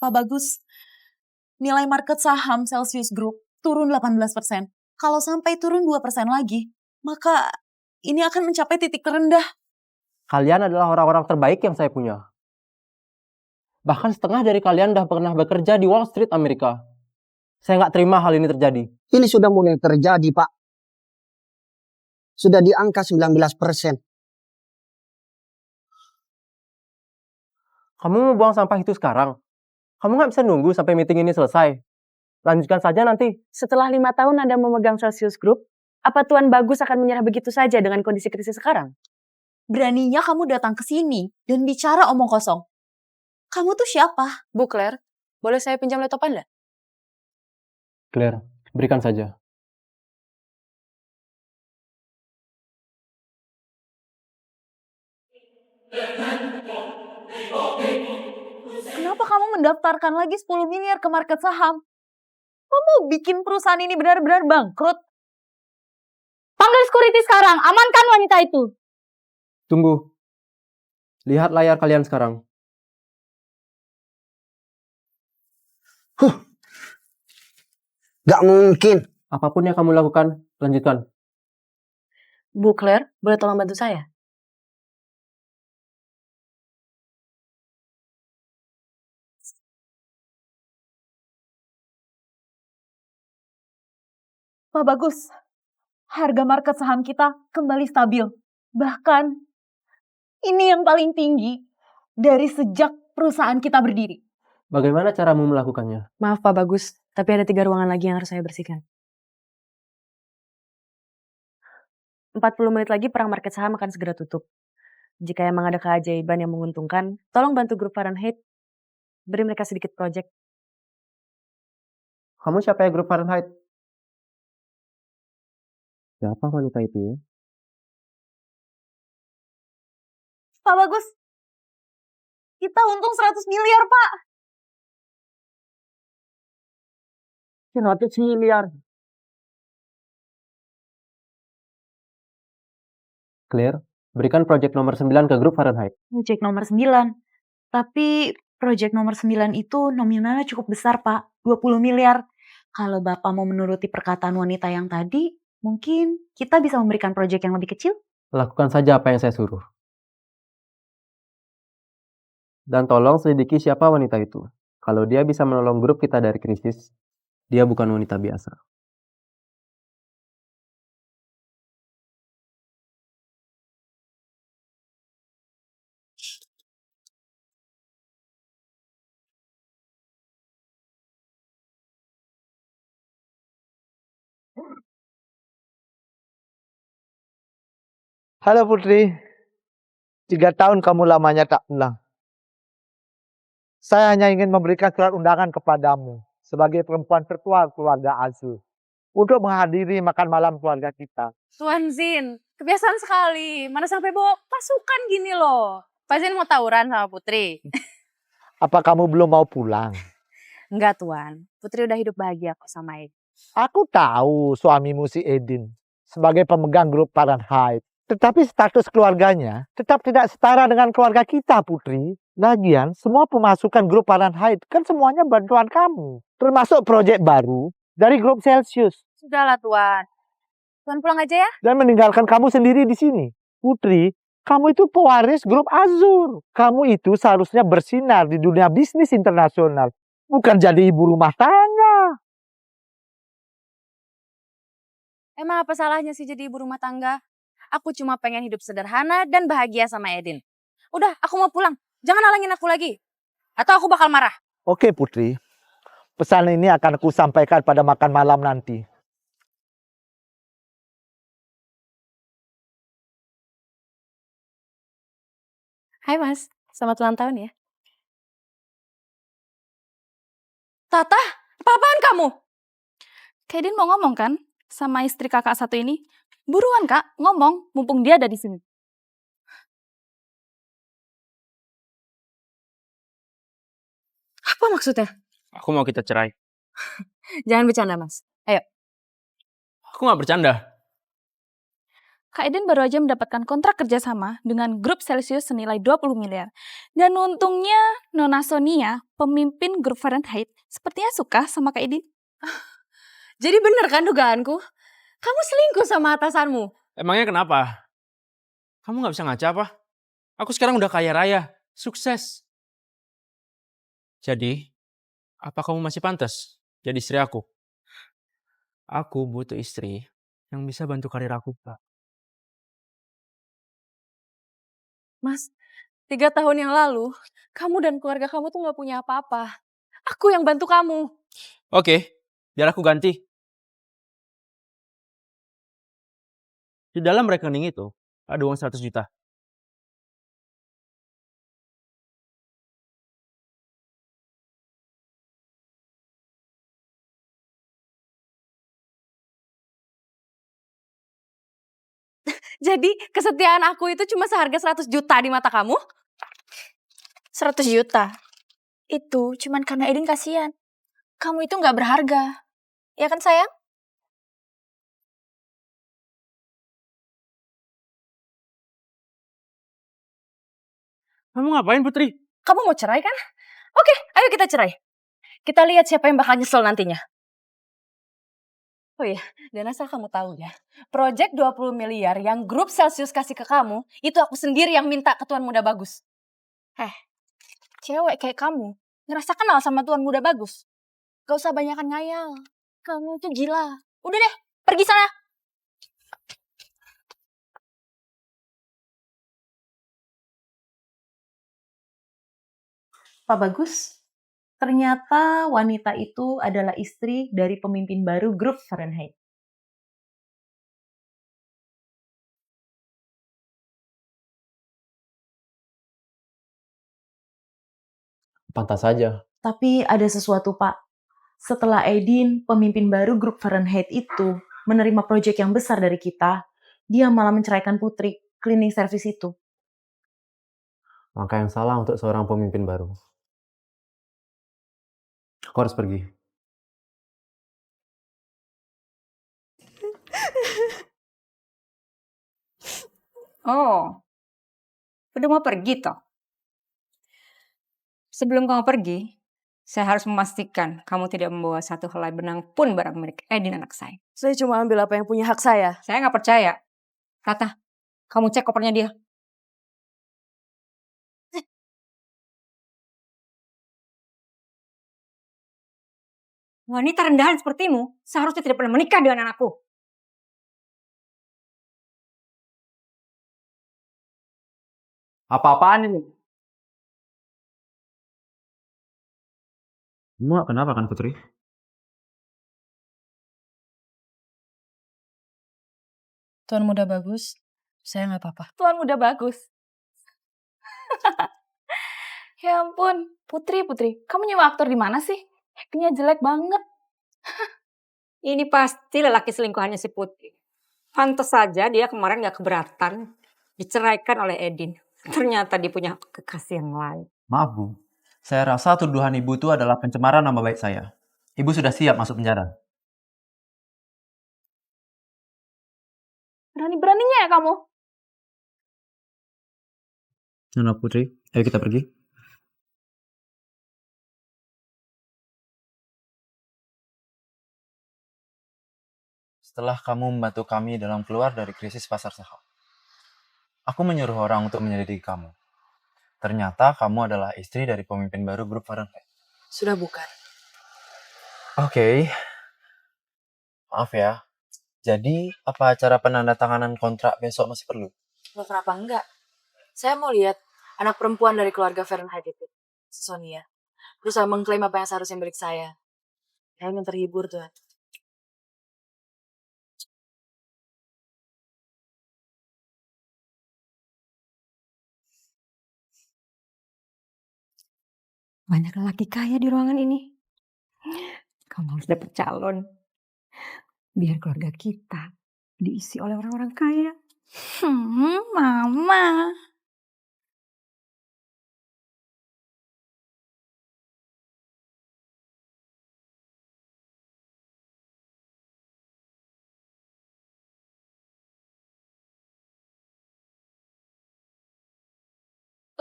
Pak Bagus, nilai market saham Celsius Group turun 18%. Kalau sampai turun 2% lagi, maka ini akan mencapai titik terendah. Kalian adalah orang-orang terbaik yang saya punya. Bahkan setengah dari kalian udah pernah bekerja di Wall Street Amerika. Saya nggak terima hal ini terjadi. Ini sudah mulai terjadi, Pak. Sudah di angka 19%. Kamu mau buang sampah itu sekarang? Kamu nggak bisa nunggu sampai meeting ini selesai. Lanjutkan saja nanti. Setelah 5 tahun Anda memegang Celsius Group, apa Tuan Bagus akan menyerah begitu saja dengan kondisi krisis sekarang? Beraninya kamu datang ke sini dan bicara omong kosong. Kamu tuh siapa? Bu Claire, boleh saya pinjam laptop Anda? Claire, berikan saja. Kenapa kamu mendaftarkan lagi 10 miliar ke market saham? Kamu bikin perusahaan ini benar-benar bangkrut. Panggil security sekarang, amankan wanita itu. Tunggu. Lihat layar kalian sekarang. Gak mungkin. Apapun yang kamu lakukan, lanjutkan. Bu Claire, boleh tolong bantu saya? Pak Bagus, harga market saham kita kembali stabil. Bahkan, ini yang paling tinggi dari sejak perusahaan kita berdiri. Bagaimana caramu melakukannya? Maaf Pak Bagus, tapi ada 3 ruangan lagi yang harus saya bersihkan. 40 menit lagi perang market saham akan segera tutup. Jika emang ada keajaiban yang menguntungkan, tolong bantu grup Fahrenheit. Beri mereka sedikit project. Kamu siapa ya grup Fahrenheit? Siapa wanita itu ya? Pak Bagus, kita untung 100 miliar, Pak. 100 miliar. Claire, berikan project nomor 9 ke grup Fahrenheit. Project nomor 9. Tapi project nomor 9 itu nominalnya cukup besar, Pak. 20 miliar. Kalau Bapak mau menuruti perkataan wanita yang tadi, mungkin kita bisa memberikan project yang lebih kecil. Lakukan saja apa yang saya suruh. Dan tolong selidiki siapa wanita itu. Kalau dia bisa menolong grup kita dari krisis, dia bukan wanita biasa. Halo Putri, 3 tahun kamu lamanya tak pulang. Saya hanya ingin memberikan surat undangan kepadamu sebagai perempuan tertua keluarga Azul untuk menghadiri makan malam keluarga kita. Tuan Zin, kebiasaan sekali. Mana sampai bawa pasukan gini loh. Pak Zin mau tawuran sama Putri? Apa kamu belum mau pulang? Enggak Tuan, Putri udah hidup bahagia kok sama Ed. Aku tahu suamimu si Edin sebagai pemegang grup Fahrenheit. Tetapi status keluarganya tetap tidak setara dengan keluarga kita, Putri. Lagian, semua pemasukan grup Fahrenheit kan semuanya bantuan kamu. Termasuk proyek baru dari grup Celsius. Sudahlah Tuan. Tuan pulang aja ya. Dan meninggalkan kamu sendiri di sini. Putri, kamu itu pewaris grup Azur. Kamu itu seharusnya bersinar di dunia bisnis internasional. Bukan jadi ibu rumah tangga. Emang apa salahnya sih jadi ibu rumah tangga? Aku cuma pengen hidup sederhana dan bahagia sama Edin. Udah, aku mau pulang. Jangan halangin aku lagi. Atau aku bakal marah. Oke Putri, pesan ini akan aku sampaikan pada makan malam nanti. Hai Mas, selamat ulang tahun ya. Tata, apa-apaan kamu? Kak Edin mau ngomong kan sama istri kakak satu ini? Buruan Kak, ngomong, mumpung dia ada di sini. Apa maksudnya? Aku mau kita cerai. Jangan bercanda Mas. Ayo. Aku gak bercanda. Kak Eden baru aja mendapatkan kontrak kerjasama dengan grup Celsius senilai 20 miliar. Dan untungnya Nona Sonia, pemimpin grup Fahrenheit, sepertinya suka sama Kak Eden. Jadi bener kan dugaanku? Kamu selingkuh sama atasanmu? Emangnya kenapa? Kamu gak bisa ngaca apa? Aku sekarang udah kaya raya, sukses. Jadi, apa kamu masih pantas jadi istri aku? Aku butuh istri yang bisa bantu karir aku, Pak. Mas, 3 tahun yang lalu, kamu dan keluarga kamu tuh gak punya apa-apa. Aku yang bantu kamu. Oke, biar aku ganti. Di dalam rekening itu ada uang 100 juta. Jadi kesetiaan aku itu cuma seharga 100 juta di mata kamu? 100 juta? Itu cuman karena Eden kasihan. Kamu itu nggak berharga. Ya kan sayang? Kamu ngapain, Putri? Kamu mau cerai kan? Oke, ayo kita cerai. Kita lihat siapa yang bakal nyesel nantinya. Oh iya, dan asal kamu tahu ya, proyek 20 miliar yang grup Celsius kasih ke kamu, itu aku sendiri yang minta ke Tuan Muda Bagus. Cewek kayak kamu, ngerasa kenal sama Tuan Muda Bagus. Gak usah banyakan ngayal. Kamu tuh gila. Udah deh, pergi sana. Pak Bagus, ternyata wanita itu adalah istri dari pemimpin baru grup Fahrenheit. Pantas saja. Tapi ada sesuatu, Pak. Setelah Edin, pemimpin baru grup Fahrenheit itu, menerima proyek yang besar dari kita, dia malah menceraikan Putri, cleaning service itu. Langkah yang salah untuk seorang pemimpin baru. Aku harus pergi. Oh, udah mau pergi toh? Sebelum kamu pergi, saya harus memastikan kamu tidak membawa satu helai benang pun barang milik Edin anak saya. Saya cuma ambil apa yang punya hak saya. Saya nggak percaya. Rata, kamu cek kopernya dia. Wanita rendahan sepertimu seharusnya tidak pernah menikah dengan anakku. Apa-apaan ini? Kamu gak kenapa kan, Putri? Tuan Muda Bagus, saya nggak apa-apa. Tuan Muda Bagus. Ya ampun, Putri. Kamu nyewa aktor di mana sih? Actingnya jelek banget. Ini pasti lelaki selingkuhannya si Putri. Pantas saja dia kemarin gak keberatan diceraikan oleh Edin. Ternyata dia punya kekasih yang lain. Maaf Bu, saya rasa tuduhan Ibu itu adalah pencemaran nama baik saya. Ibu sudah siap masuk penjara. Berani-beraninya ya kamu? Nona Putri, ayo kita pergi. Setelah kamu membantu kami dalam keluar dari krisis pasar saham, aku menyuruh orang untuk menyelidiki kamu. Ternyata kamu adalah istri dari pemimpin baru grup Fahrenheit. Sudah bukan. Oke. Maaf ya. Jadi, apa acara penandatanganan kontrak besok masih perlu? Loh, kenapa enggak? Saya mau lihat anak perempuan dari keluarga Fahrenheit itu, Sonia. Berusaha mengklaim apa yang seharusnya milik saya. Saya ingin terhibur, Tuan. Banyak lelaki kaya di ruangan ini. Kamu harus dapat calon. Biar keluarga kita diisi oleh orang-orang kaya. Mama.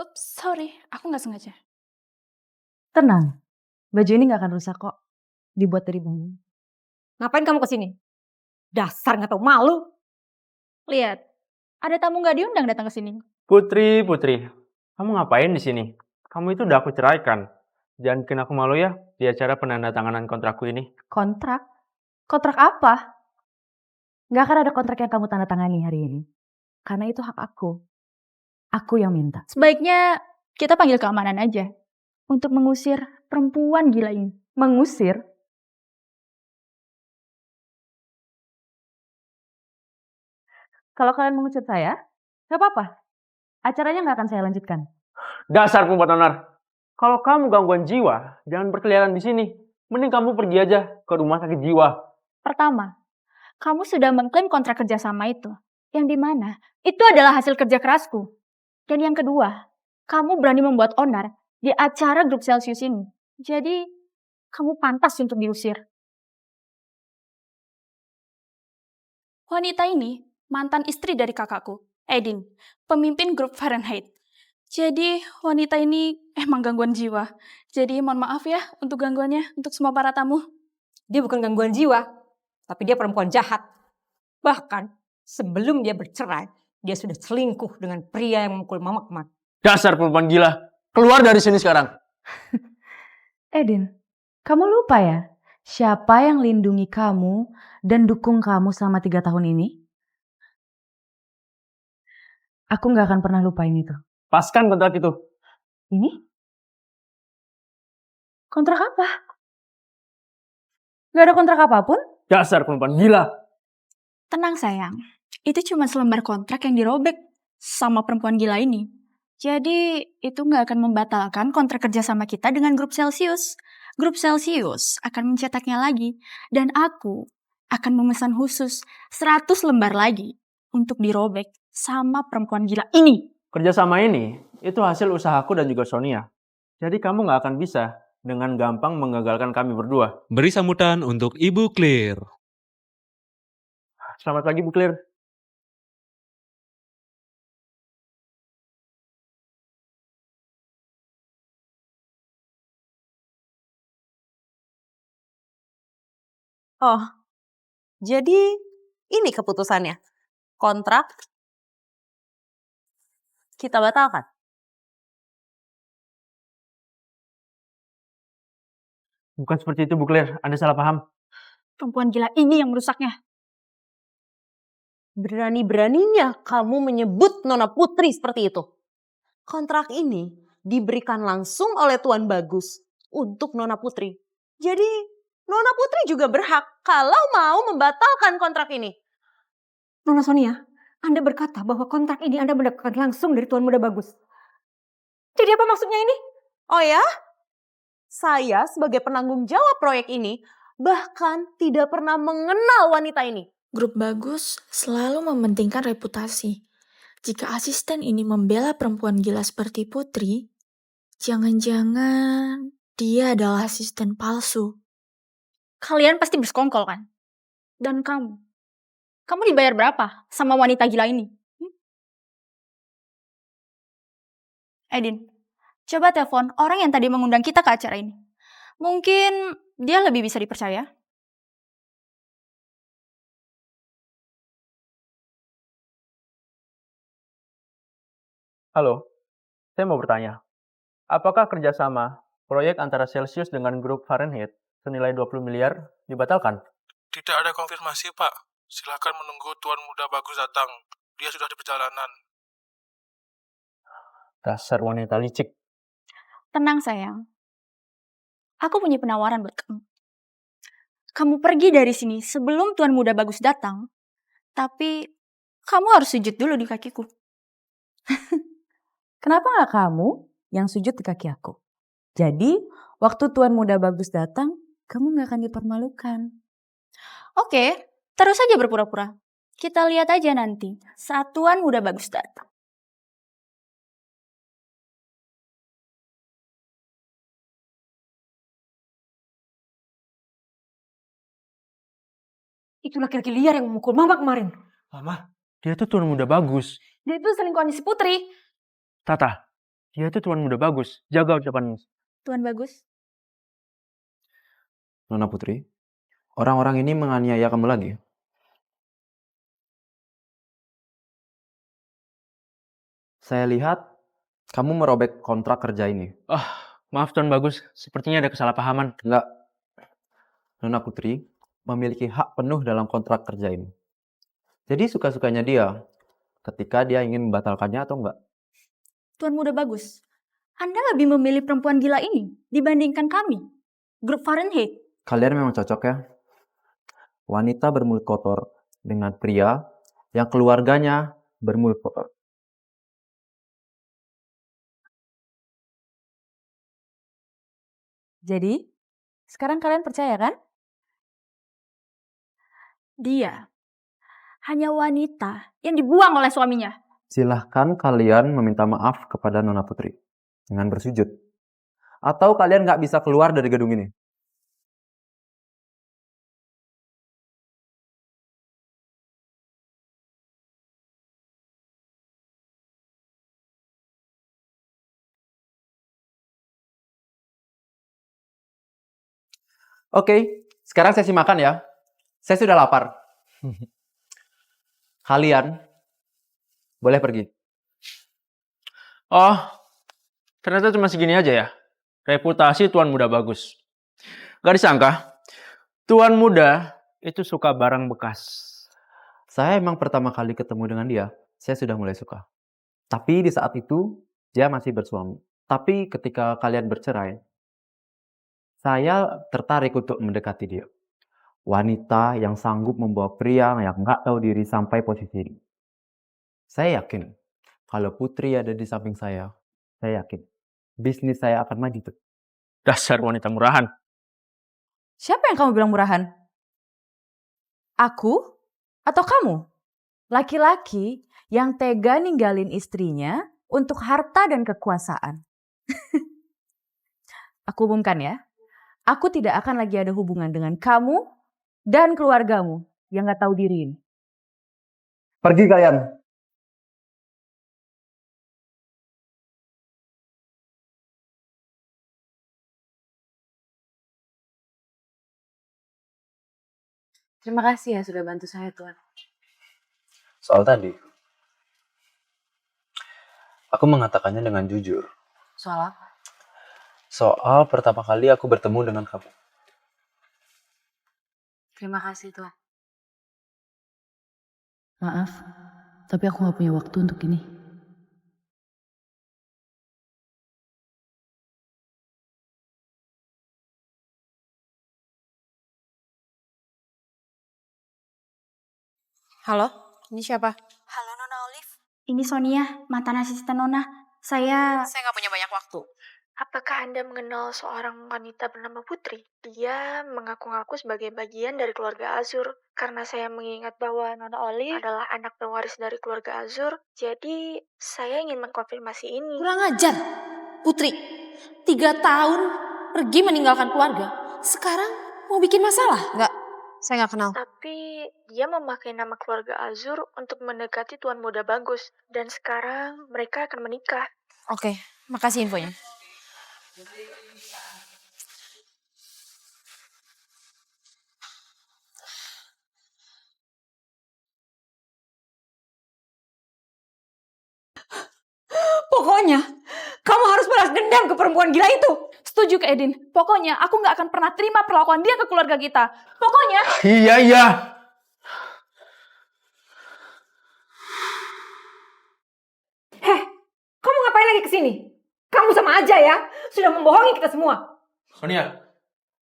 Ups, sorry, aku nggak sengaja. Tenang, baju ini nggak akan rusak kok. Dibuat dari bambu. Ngapain kamu kesini? Dasar nggak tahu malu. Lihat, ada tamu nggak diundang datang ke sini. Putri, kamu ngapain di sini? Kamu itu udah aku ceraikan. Jangan bikin aku malu ya di acara penandatanganan kontrakku ini. Kontrak? Kontrak apa? Nggak akan ada kontrak yang kamu tanda tangani hari ini. Karena itu hak aku. Aku yang minta. Sebaiknya kita panggil keamanan aja untuk mengusir perempuan gila ini. Mengusir? Kalau kalian mengusir saya, nggak apa-apa. Acaranya nggak akan saya lanjutkan. Dasar perempuan onar. Kalau kamu gangguan jiwa, jangan berkeliaran di sini. Mending kamu pergi aja ke rumah sakit jiwa. Pertama, kamu sudah mengklaim kontrak kerjasama itu. Yang dimana itu adalah hasil kerja kerasku. Dan yang kedua, kamu berani membuat onar di acara grup Celsius ini. Jadi, kamu pantas untuk diusir. Wanita ini mantan istri dari kakakku, Edin, pemimpin grup Fahrenheit. Jadi, wanita ini emang gangguan jiwa. Jadi, mohon maaf ya untuk gangguannya, untuk semua para tamu. Dia bukan gangguan jiwa, tapi dia perempuan jahat. Bahkan sebelum dia bercerai, dia sudah selingkuh dengan pria yang memukul mama kemarin. Dasar perempuan gila. Keluar dari sini sekarang. Edin, kamu lupa ya? Siapa yang lindungi kamu dan dukung kamu selama 3 tahun ini? Aku nggak akan pernah lupain itu. Paskan kontrak itu. Ini? Kontrak apa? Nggak ada kontrak apapun? Dasar perempuan gila. Tenang sayang, itu cuma selembar kontrak yang dirobek sama perempuan gila ini. Jadi itu nggak akan membatalkan kontrak kerjasama kita dengan grup Celsius. Grup Celsius akan mencetaknya lagi dan aku akan memesan khusus 100 lembar lagi untuk dirobek sama perempuan gila ini. Kerjasama ini, itu hasil usahaku dan juga Sonia. Jadi kamu nggak akan bisa dengan gampang menggagalkan kami berdua. Beri sambutan untuk Ibu Clear. Selamat pagi, Bu Clear. Oh, jadi ini keputusannya. Kontrak kita batalkan. Bukan seperti itu, Bu Clear. Anda salah paham. Perempuan gila ini yang merusaknya. Berani-beraninya kamu menyebut Nona Putri seperti itu. Kontrak ini diberikan langsung oleh Tuan Bagus untuk Nona Putri. Jadi Nona Putri juga berhak kalau mau membatalkan kontrak ini. Nona Sonia, Anda berkata bahwa kontrak ini Anda mendapatkan langsung dari Tuan Muda Bagus. Jadi apa maksudnya ini? Oh ya? Saya sebagai penanggung jawab proyek ini bahkan tidak pernah mengenal wanita ini. Grup Bagus selalu mementingkan reputasi. Jika asisten ini membela perempuan gila seperti Putri, jangan-jangan dia adalah asisten palsu. Kalian pasti bersekongkol kan? Dan kamu dibayar berapa sama wanita gila ini? Edin, coba telepon orang yang tadi mengundang kita ke acara ini. Mungkin dia lebih bisa dipercaya. Halo, saya mau bertanya. Apakah kerjasama proyek antara Celsius dengan grup Fahrenheit senilai 20 miliar dibatalkan? Tidak ada konfirmasi, Pak. Silakan menunggu Tuan Muda Bagus datang. Dia sudah di perjalanan. Dasar wanita licik. Tenang sayang. Aku punya penawaran buat kamu. Kamu pergi dari sini sebelum Tuan Muda Bagus datang. Tapi kamu harus sujud dulu di kakiku. Kenapa nggak kamu yang sujud di kaki aku? Jadi, waktu Tuan Muda Bagus datang, kamu nggak akan dipermalukan. Oke, terus aja berpura-pura. Kita lihat aja nanti saat Tuan Muda Bagus datang. Itu laki-laki liar yang memukul mama kemarin. Mama, dia tuh Tuan Muda Bagus. Dia itu selingkuhannya si Putri. Tata, Dia itu tuan muda bagus. Jaga ucapanmu. Tuan Bagus. Nona Putri, orang-orang ini menganiaya kamu lagi. Saya lihat kamu merobek kontrak kerja ini. Maaf Tuan Bagus, sepertinya ada kesalahpahaman. Enggak. Nona Putri memiliki hak penuh dalam kontrak kerja ini. Jadi suka-sukanya dia ketika dia ingin membatalkannya atau enggak. Tuan Muda Bagus, Anda lebih memilih perempuan gila ini dibandingkan kami, grup Fahrenheit. Kalian memang cocok ya. Wanita bermulut kotor dengan pria yang keluarganya bermulut kotor. Jadi, sekarang kalian percaya kan? Dia hanya wanita yang dibuang oleh suaminya. Silahkan kalian meminta maaf kepada Nona Putri dengan bersujud. Atau kalian nggak bisa keluar dari gedung ini. Oke, sekarang sesi makan ya. Saya sudah lapar. Kalian boleh pergi. Oh, ternyata cuma segini aja ya. Reputasi Tuan Muda Bagus. Gak disangka, Tuan Muda itu suka barang bekas. Saya emang pertama kali ketemu dengan dia, saya sudah mulai suka. Tapi di saat itu, dia masih bersuami. Tapi ketika kalian bercerai, saya tertarik untuk mendekati dia. Wanita yang sanggup membawa pria yang nggak tahu diri sampai posisi ini. Saya yakin, kalau Putri ada di samping saya yakin, bisnis saya akan maju tuh. Dasar wanita murahan. Siapa yang kamu bilang murahan? Aku atau kamu? Laki-laki yang tega ninggalin istrinya untuk harta dan kekuasaan. Aku umumkan ya, aku tidak akan lagi ada hubungan dengan kamu dan keluargamu yang gak tahu diri ini. Pergi kalian. Terima kasih ya sudah bantu saya, Tuan. Soal tadi, aku mengatakannya dengan jujur. Soal apa? Soal pertama kali aku bertemu dengan kamu. Terima kasih, Tuan. Maaf, tapi aku gak punya waktu untuk ini. Halo, ini siapa? Halo Nona Olive. Ini Sonia, mantan asisten Nona. Saya gak punya banyak waktu. Apakah Anda mengenal seorang wanita bernama Putri? Dia mengaku-ngaku sebagai bagian dari keluarga Azur. Karena saya mengingat bahwa Nona Olive adalah anak pewaris dari keluarga Azur, jadi saya ingin mengkonfirmasi ini. Kurang ajar, Putri. 3 tahun pergi meninggalkan keluarga. Sekarang mau bikin masalah? Enggak, saya gak kenal. Tapi dia memakai nama keluarga Azur untuk mendekati Tuan Muda Bagus. Dan sekarang mereka akan menikah. Oke, makasih infonya. Pokoknya, kamu harus balas dendam ke perempuan gila itu. setuju ke Edin. Pokoknya aku gak akan pernah terima perlakuan dia ke keluarga kita. Pokoknya. Iya. Heh, kamu ngapain lagi kesini? Kamu sama aja ya, sudah membohongi kita semua. Sonia,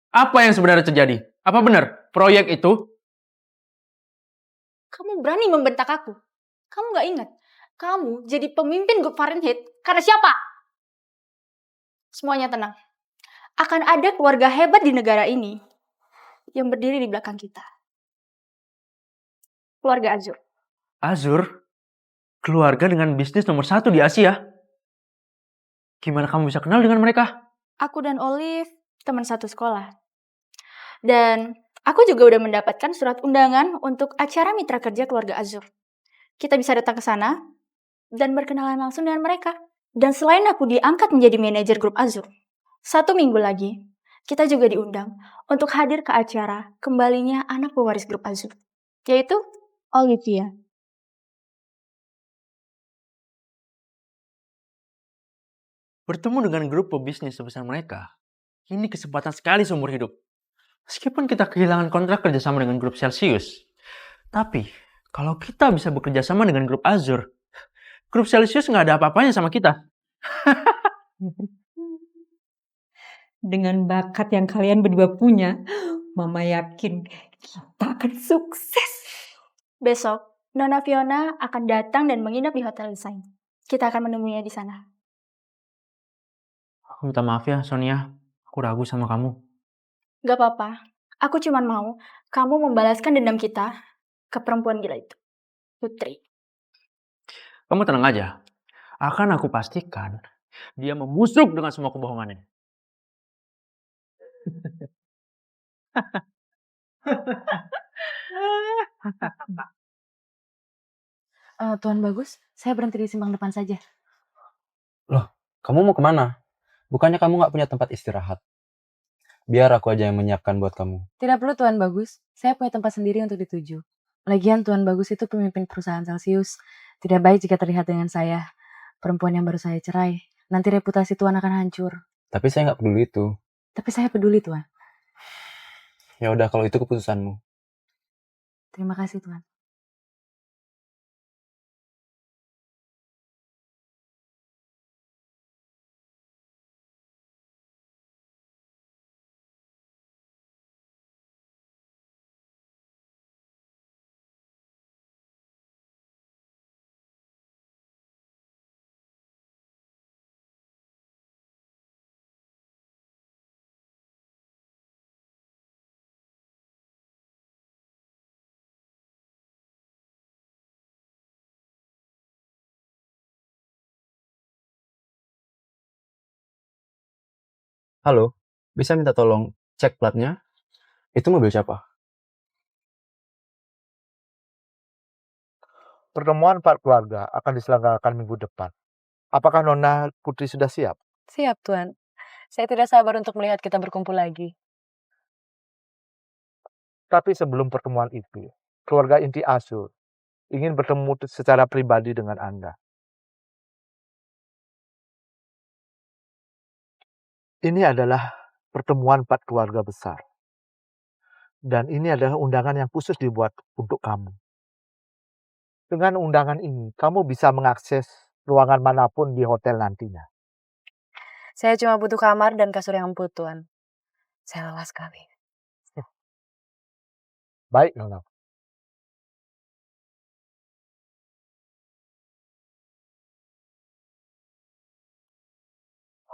apa yang sebenarnya terjadi? Apa benar proyek itu? Kamu berani membentak aku. Kamu gak ingat? Kamu jadi pemimpin grup Fahrenheit karena siapa? Semuanya tenang. Akan ada keluarga hebat di negara ini yang berdiri di belakang kita. Keluarga Azur. Azur? Keluarga dengan bisnis nomor 1 di Asia? Gimana kamu bisa kenal dengan mereka? Aku dan Olive teman satu sekolah. Dan aku juga udah mendapatkan surat undangan untuk acara mitra kerja keluarga Azur. Kita bisa datang ke sana dan berkenalan langsung dengan mereka. Dan selain aku diangkat menjadi manajer grup Azur, 1 minggu lagi, kita juga diundang untuk hadir ke acara kembalinya anak pewaris grup Azur, yaitu Olivia. Bertemu dengan grup pebisnis sebesar mereka, ini kesempatan sekali seumur hidup. Meskipun kita kehilangan kontrak kerjasama dengan grup Celsius, tapi kalau kita bisa bekerja sama dengan grup Azur, grup Celsius nggak ada apa-apanya sama kita. Dengan bakat yang kalian berdua punya, Mama yakin kita akan sukses. Besok, Nona Fiona akan datang dan menginap di Hotel Design. Kita akan menemuinya di sana. Aku minta maaf ya, Sonia. Aku ragu sama kamu. Gak apa-apa, aku cuma mau kamu membalaskan dendam kita ke perempuan gila itu, Putri. Kamu tenang aja. Akan aku pastikan dia membusuk dengan semua kebohongannya. Tuan Bagus, saya berhenti di simpang depan saja. Loh, kamu mau kemana? Bukannya kamu nggak punya tempat istirahat? Biar aku aja yang menyiapkan buat kamu. Tidak perlu Tuan Bagus, saya punya tempat sendiri untuk dituju. Lagian Tuan Bagus itu pemimpin perusahaan Celsius. Tidak baik jika terlihat dengan saya, perempuan yang baru saya cerai. Nanti reputasi Tuan akan hancur. Tapi saya nggak peduli itu. Tapi saya peduli Tuan. Ya udah kalau itu keputusanmu. Terima kasih Tuan. Halo, bisa minta tolong cek platnya? Itu mobil siapa? Pertemuan 4 keluarga akan diselenggarakan minggu depan. Apakah Nona Putri sudah siap? Siap Tuan. Saya tidak sabar untuk melihat kita berkumpul lagi. Tapi sebelum pertemuan itu, keluarga inti Azur ingin bertemu secara pribadi dengan Anda. Ini adalah pertemuan 4 keluarga besar. Dan ini adalah undangan yang khusus dibuat untuk kamu. Dengan undangan ini, kamu bisa mengakses ruangan manapun di hotel nantinya. Saya cuma butuh kamar dan kasur yang empuk Tuan. Saya lelah sekali. Baik, Nona.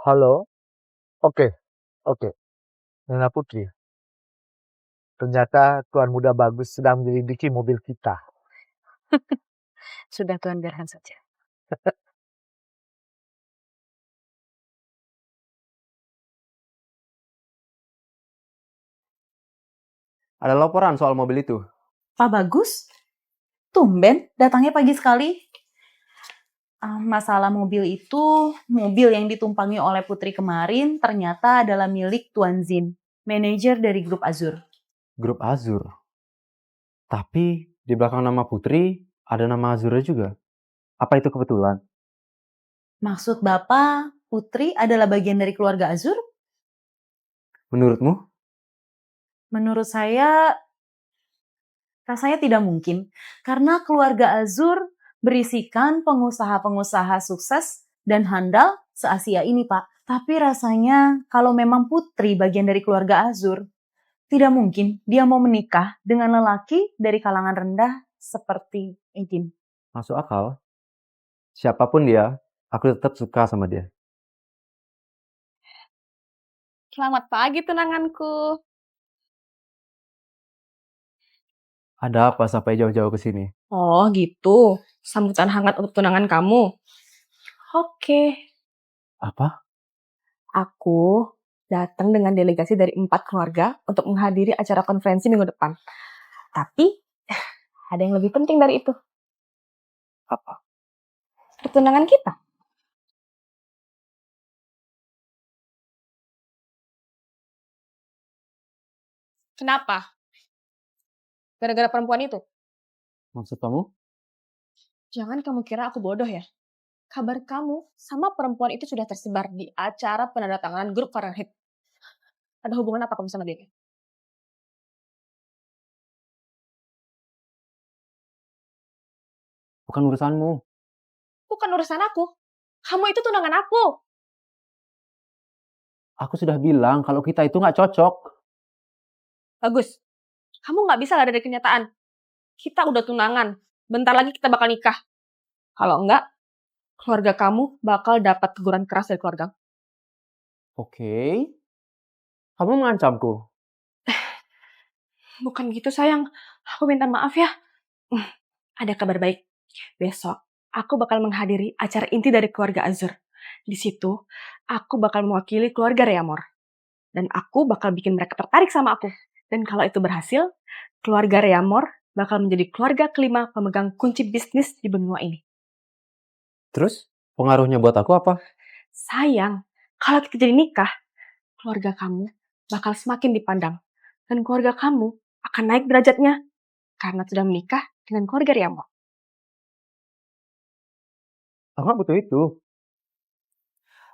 Halo? Oke. Nona Putri. Ternyata Tuan Muda Bagus sedang menyelidiki mobil kita. Sudah Tuan, biarkan saja. Ada laporan soal mobil itu. Pak Bagus? Tumben, datangnya pagi sekali. Masalah mobil itu, mobil yang ditumpangi oleh Putri kemarin ternyata adalah milik Tuan Zin, manajer dari grup Azur. Grup Azur. Tapi di belakang nama Putri ada nama Azurnya juga. Apa itu kebetulan? Maksud Bapak, Putri adalah bagian dari keluarga Azur? Menurutmu? Menurut saya, rasanya tidak mungkin. Karena keluarga Azur berisikan pengusaha-pengusaha sukses dan handal se-Asia ini, Pak. Tapi rasanya kalau memang Putri bagian dari keluarga Azur, tidak mungkin dia mau menikah dengan lelaki dari kalangan rendah seperti Edin. Masuk akal. Siapapun dia, aku tetap suka sama dia. Selamat pagi tunanganku. Ada apa sampai jauh-jauh ke sini? Oh gitu, sambutan hangat untuk tunangan kamu. Oke. Apa? Aku datang dengan delegasi dari 4 keluarga untuk menghadiri acara konferensi minggu depan. Tapi ada yang lebih penting dari itu. Apa? Pertunangan kita. Kenapa? Gara-gara perempuan itu? Maksud kamu? Jangan kamu kira aku bodoh ya. Kabar kamu sama perempuan itu sudah tersebar di acara penandatanganan grup Fahrenheit. Ada hubungan apa kamu sama dia? Bukan urusanmu. Bukan urusan aku. Kamu itu tunangan aku. Aku sudah bilang kalau kita itu nggak cocok. Bagus. Kamu nggak bisa lari dari kenyataan. Kita udah tunangan. Bentar lagi kita bakal nikah. Kalau enggak, keluarga kamu bakal dapat teguran keras dari keluarga. Oke. Kamu mengancamku. Bukan gitu sayang. Aku minta maaf ya. Ada kabar baik. Besok, aku bakal menghadiri acara inti dari keluarga Azur. Di situ, aku bakal mewakili keluarga Reamor. Dan aku bakal bikin mereka tertarik sama aku. Dan kalau itu berhasil, keluarga Reamor bakal menjadi keluarga kelima pemegang kunci bisnis di benua ini. Terus, pengaruhnya buat aku apa? Sayang, kalau kita jadi nikah, keluarga kamu bakal semakin dipandang. Dan keluarga kamu akan naik derajatnya karena sudah menikah dengan keluarga Reamor. Aku nggak butuh itu.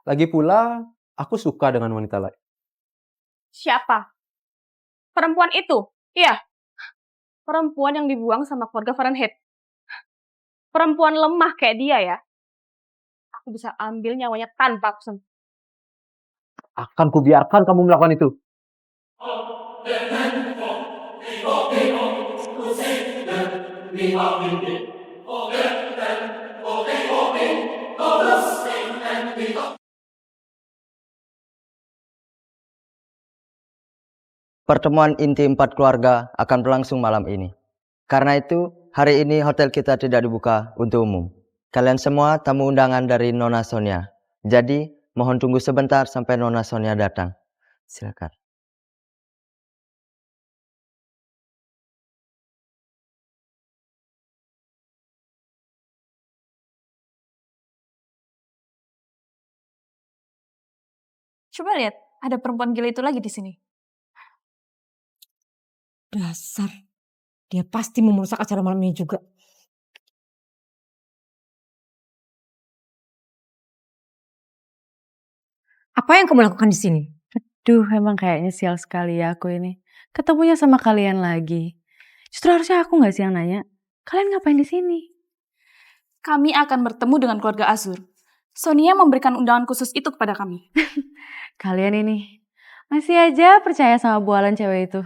Lagi pula, aku suka dengan wanita lain. Siapa? Perempuan itu? Iya. Perempuan yang dibuang sama keluarga Fahrenheit. Perempuan lemah kayak dia ya. Aku bisa ambil nyawanya tanpa aku sentuh. Akan kubiarkan kamu melakukan itu. Pertemuan inti 4 keluarga akan berlangsung malam ini. Karena itu, hari ini hotel kita tidak dibuka untuk umum. Kalian semua tamu undangan dari Nona Sonia. Jadi, mohon tunggu sebentar sampai Nona Sonia datang. Silakan. Coba lihat, ada perempuan gila itu lagi di sini. Dasar. Dia pasti mau merusak acara malam ini juga. Apa yang kamu lakukan di sini? Duh, emang kayaknya sial sekali ya aku ini. Ketemunya sama kalian lagi. Justru harusnya aku nggak sih yang nanya. Kalian ngapain di sini? Kami akan bertemu dengan keluarga Azur. Sonia memberikan undangan khusus itu kepada kami. Kalian ini masih aja percaya sama bualan cewek itu.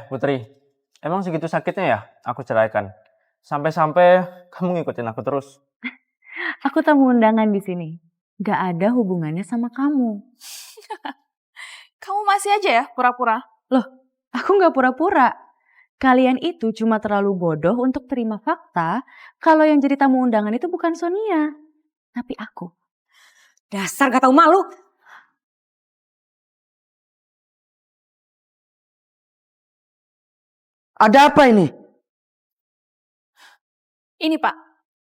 Putri, emang segitu sakitnya ya aku ceraikan? Sampai-sampai kamu ngikutin aku terus. Aku tamu undangan di sini. Gak ada hubungannya sama kamu. Kamu masih aja ya pura-pura? Loh, aku gak pura-pura. Kalian itu cuma terlalu bodoh untuk terima fakta kalau yang jadi tamu undangan itu bukan Sonia, tapi aku. Dasar gak tahu malu. Ada apa ini? Ini Pak,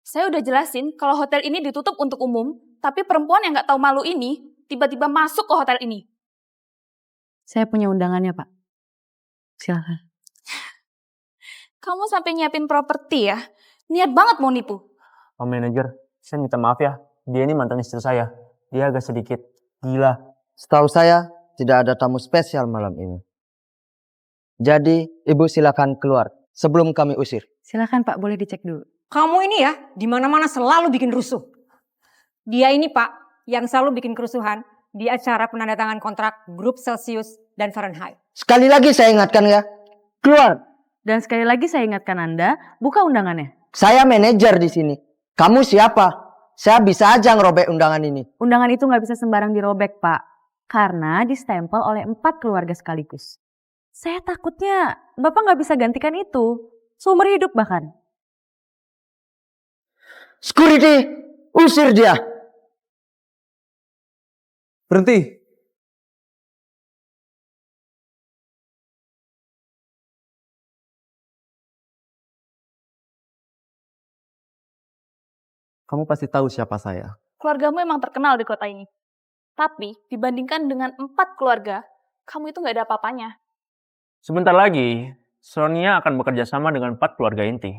saya udah jelasin kalau hotel ini ditutup untuk umum, tapi perempuan yang gak tahu malu ini tiba-tiba masuk ke hotel ini. Saya punya undangannya, Pak. Silakan. Kamu sampai nyiapin properti ya? Niat banget mau nipu. Pak manajer, saya minta maaf ya. Dia ini mantan istri saya. Dia agak sedikit gila. Setahu saya, tidak ada tamu spesial malam ini. Jadi, Ibu silakan keluar sebelum kami usir. Silakan Pak, boleh dicek dulu. Kamu ini ya, di mana-mana selalu bikin rusuh. Dia ini Pak, yang selalu bikin kerusuhan di acara penandatangan kontrak grup Celsius dan Fahrenheit. Sekali lagi saya ingatkan ya, keluar. Dan sekali lagi saya ingatkan Anda, buka undangannya. Saya manajer di sini. Kamu siapa? Saya bisa aja ngerobek undangan ini. Undangan itu nggak bisa sembarang dirobek, Pak. Karena distempel oleh 4 keluarga sekaligus. Saya takutnya Bapak nggak bisa gantikan itu. Seumur hidup bahkan. Security, usir dia. Berhenti. Kamu pasti tahu siapa saya. Keluargamu emang terkenal di kota ini. Tapi dibandingkan dengan 4 keluarga, kamu itu gak ada apa-apanya. Sebentar lagi, Sonia akan bekerja sama dengan 4 keluarga inti.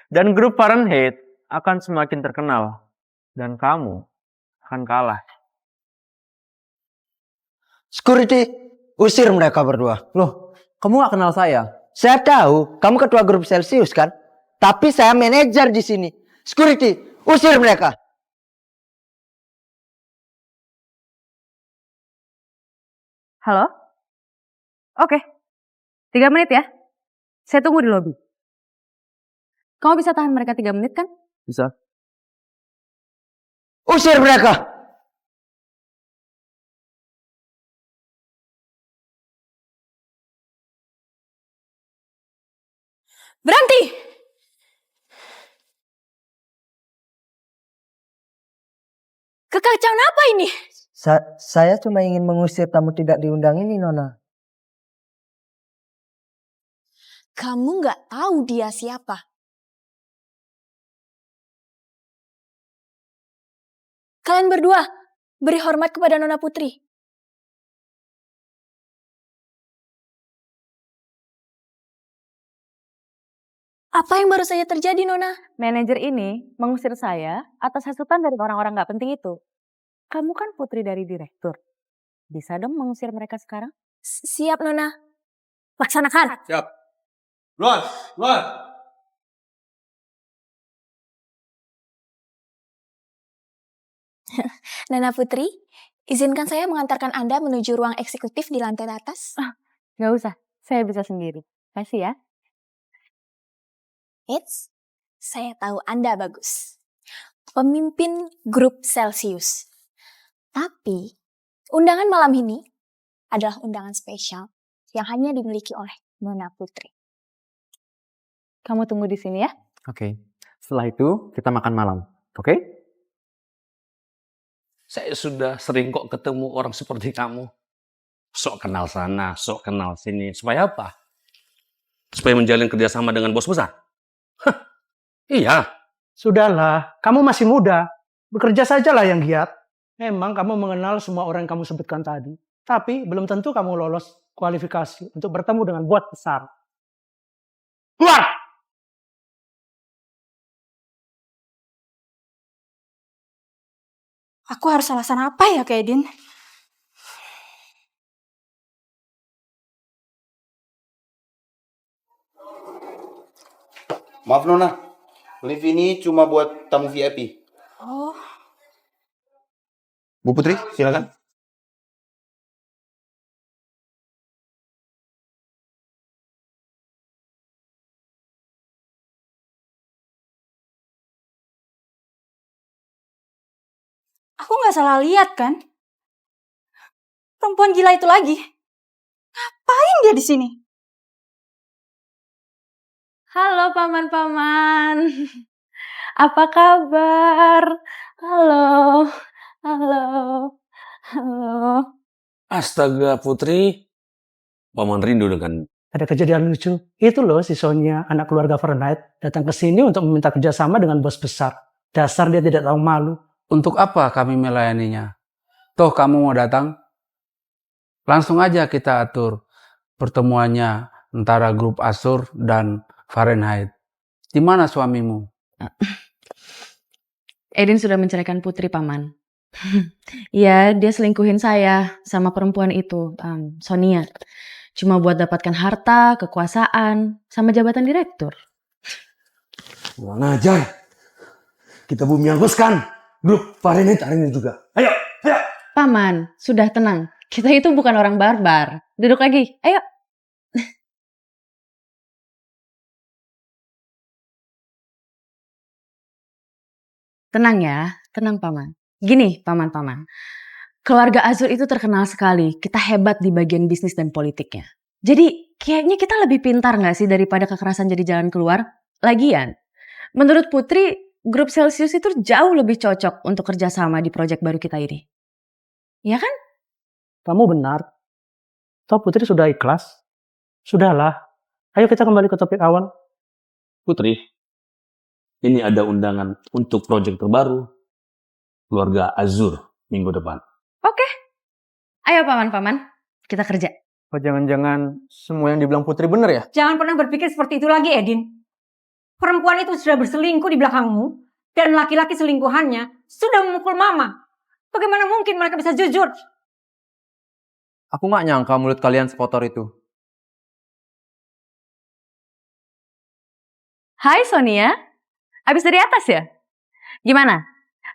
Dan grup Fahrenheit akan semakin terkenal. Dan kamu akan kalah. Security, usir mereka berdua. Loh, kamu gak kenal saya? Saya tahu, kamu ketua grup Celsius kan? Tapi saya manajer di sini. Security, usir mereka. Halo? Oke. 3 menit ya. Saya tunggu di lobi. Kamu bisa tahan mereka 3 menit kan? Bisa. Usir mereka. Berhenti! Kekacauan apa ini? Saya cuma ingin mengusir tamu tidak diundang ini, Nona. Kamu nggak tahu dia siapa. Kalian berdua, beri hormat kepada Nona Putri. Apa yang baru saja terjadi, Nona? Manajer ini mengusir saya atas hasutan dari orang-orang gak penting itu. Kamu kan putri dari direktur. Bisa dong mengusir mereka sekarang? Siap, Nona. Laksanakan. Siap. Luar, luar. Nona Putri, izinkan saya mengantarkan Anda menuju ruang eksekutif di lantai atas. Gak usah, saya bisa sendiri. Kasih ya. Eits, saya tahu Anda bagus. Pemimpin grup Celsius. Tapi, undangan malam ini adalah undangan spesial yang hanya dimiliki oleh Nona Putri. Kamu tunggu di sini ya. Oke. Setelah itu kita makan malam. Oke? Saya sudah sering kok ketemu orang seperti kamu. Sok kenal sana, sok kenal sini. Supaya apa? Supaya menjalin kerjasama dengan bos besar. Hah, iya. Sudahlah, kamu masih muda. Bekerja sajalah yang giat. Memang kamu mengenal semua orang yang kamu sebutkan tadi. Tapi belum tentu kamu lolos kualifikasi untuk bertemu dengan bos besar. Keluar! Aku harus alasan apa ya ke Edin? Maaf Nona, lift ini cuma buat tamu VIP. Oh, Bu Putri, silakan. aku nggak salah lihat kan? Perempuan gila itu lagi. Ngapain dia di sini? Halo paman-paman. Apa kabar? Halo. Halo. Halo. Astaga Putri, Paman rindu dengan... Ada kejadian lucu. Itu loh si Sonia, anak keluarga Fahrenheit, datang ke sini untuk meminta kerjasama dengan bos besar. Dasar dia tidak tahu malu. Untuk apa kami melayaninya? Toh kamu mau datang? Langsung aja kita atur pertemuannya antara grup Azur dan Fahrenheit. Di mana suamimu? Edin sudah menceraikan Putri, Paman. Iya, dia selingkuhin saya sama perempuan itu, Sonia. Cuma buat dapatkan harta, kekuasaan, sama jabatan direktur. Kurang ajar. Kita bumi hanguskan grup Fahrenheit hari ini juga. Ayo, ayo. Paman, sudah tenang. Kita itu bukan orang barbar. Duduk lagi, ayo. Tenang ya, tenang Paman. Gini, Paman-paman. Keluarga Azur itu terkenal sekali. Kita hebat di bagian bisnis dan politiknya. Jadi, kayaknya kita lebih pintar gak sih daripada kekerasan jadi jalan keluar? Lagian, menurut Putri, grup Celsius itu jauh lebih cocok untuk kerjasama di proyek baru kita ini. Ya kan? Kamu benar. Toh Putri sudah ikhlas. Sudahlah. Ayo kita kembali ke topik awal. Putri, ini ada undangan untuk proyek terbaru keluarga Azur minggu depan. Oke. Ayo Paman-paman, kita kerja. Apa jangan-jangan semua yang dibilang Putri bener ya? Jangan pernah berpikir seperti itu lagi, Edin. Perempuan itu sudah berselingkuh di belakangmu, dan laki-laki selingkuhannya sudah memukul mama. Bagaimana mungkin mereka bisa jujur? Aku nggak nyangka mulut kalian sekotor itu. Hai Sonia, abis dari atas ya? Gimana?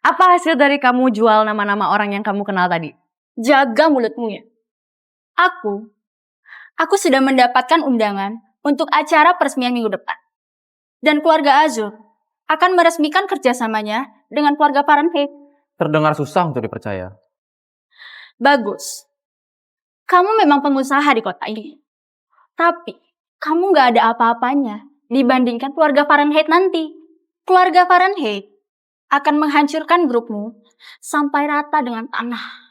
Apa hasil dari kamu jual nama-nama orang yang kamu kenal tadi? Jaga mulutmu ya. Aku sudah mendapatkan undangan untuk acara peresmian minggu depan. Dan keluarga Azur akan meresmikan kerjasamanya dengan keluarga Fahrenheit. Terdengar susah untuk dipercaya. Bagus. Kamu memang pengusaha di kota ini. Tapi, kamu gak ada apa-apanya dibandingkan keluarga Fahrenheit nanti. Keluarga Fahrenheit akan menghancurkan grupmu sampai rata dengan tanah.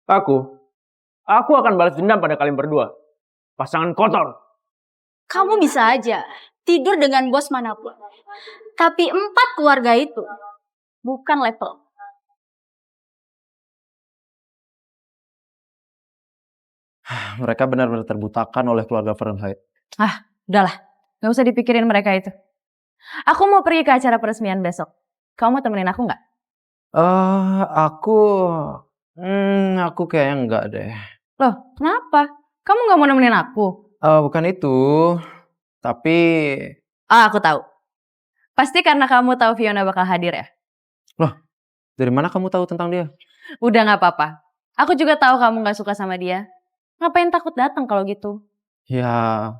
Aku akan balas dendam pada kalian berdua. Pasangan kotor. Kamu bisa aja tidur dengan bos manapun. Tapi 4 keluarga itu bukan level. Mereka benar-benar terbutakan oleh keluarga Fahrenheit. Udahlah, gak usah dipikirin mereka itu. Aku mau pergi ke acara peresmian besok. Kamu mau temenin aku nggak? Aku kayaknya enggak deh. Loh, kenapa? Kamu nggak mau nemenin aku? Bukan itu. Tapi... Aku tahu. Pasti karena kamu tahu Fiona bakal hadir ya? Loh, dari mana kamu tahu tentang dia? Udah nggak apa-apa. Aku juga tahu kamu nggak suka sama dia. Ngapain takut datang kalau gitu? Ya,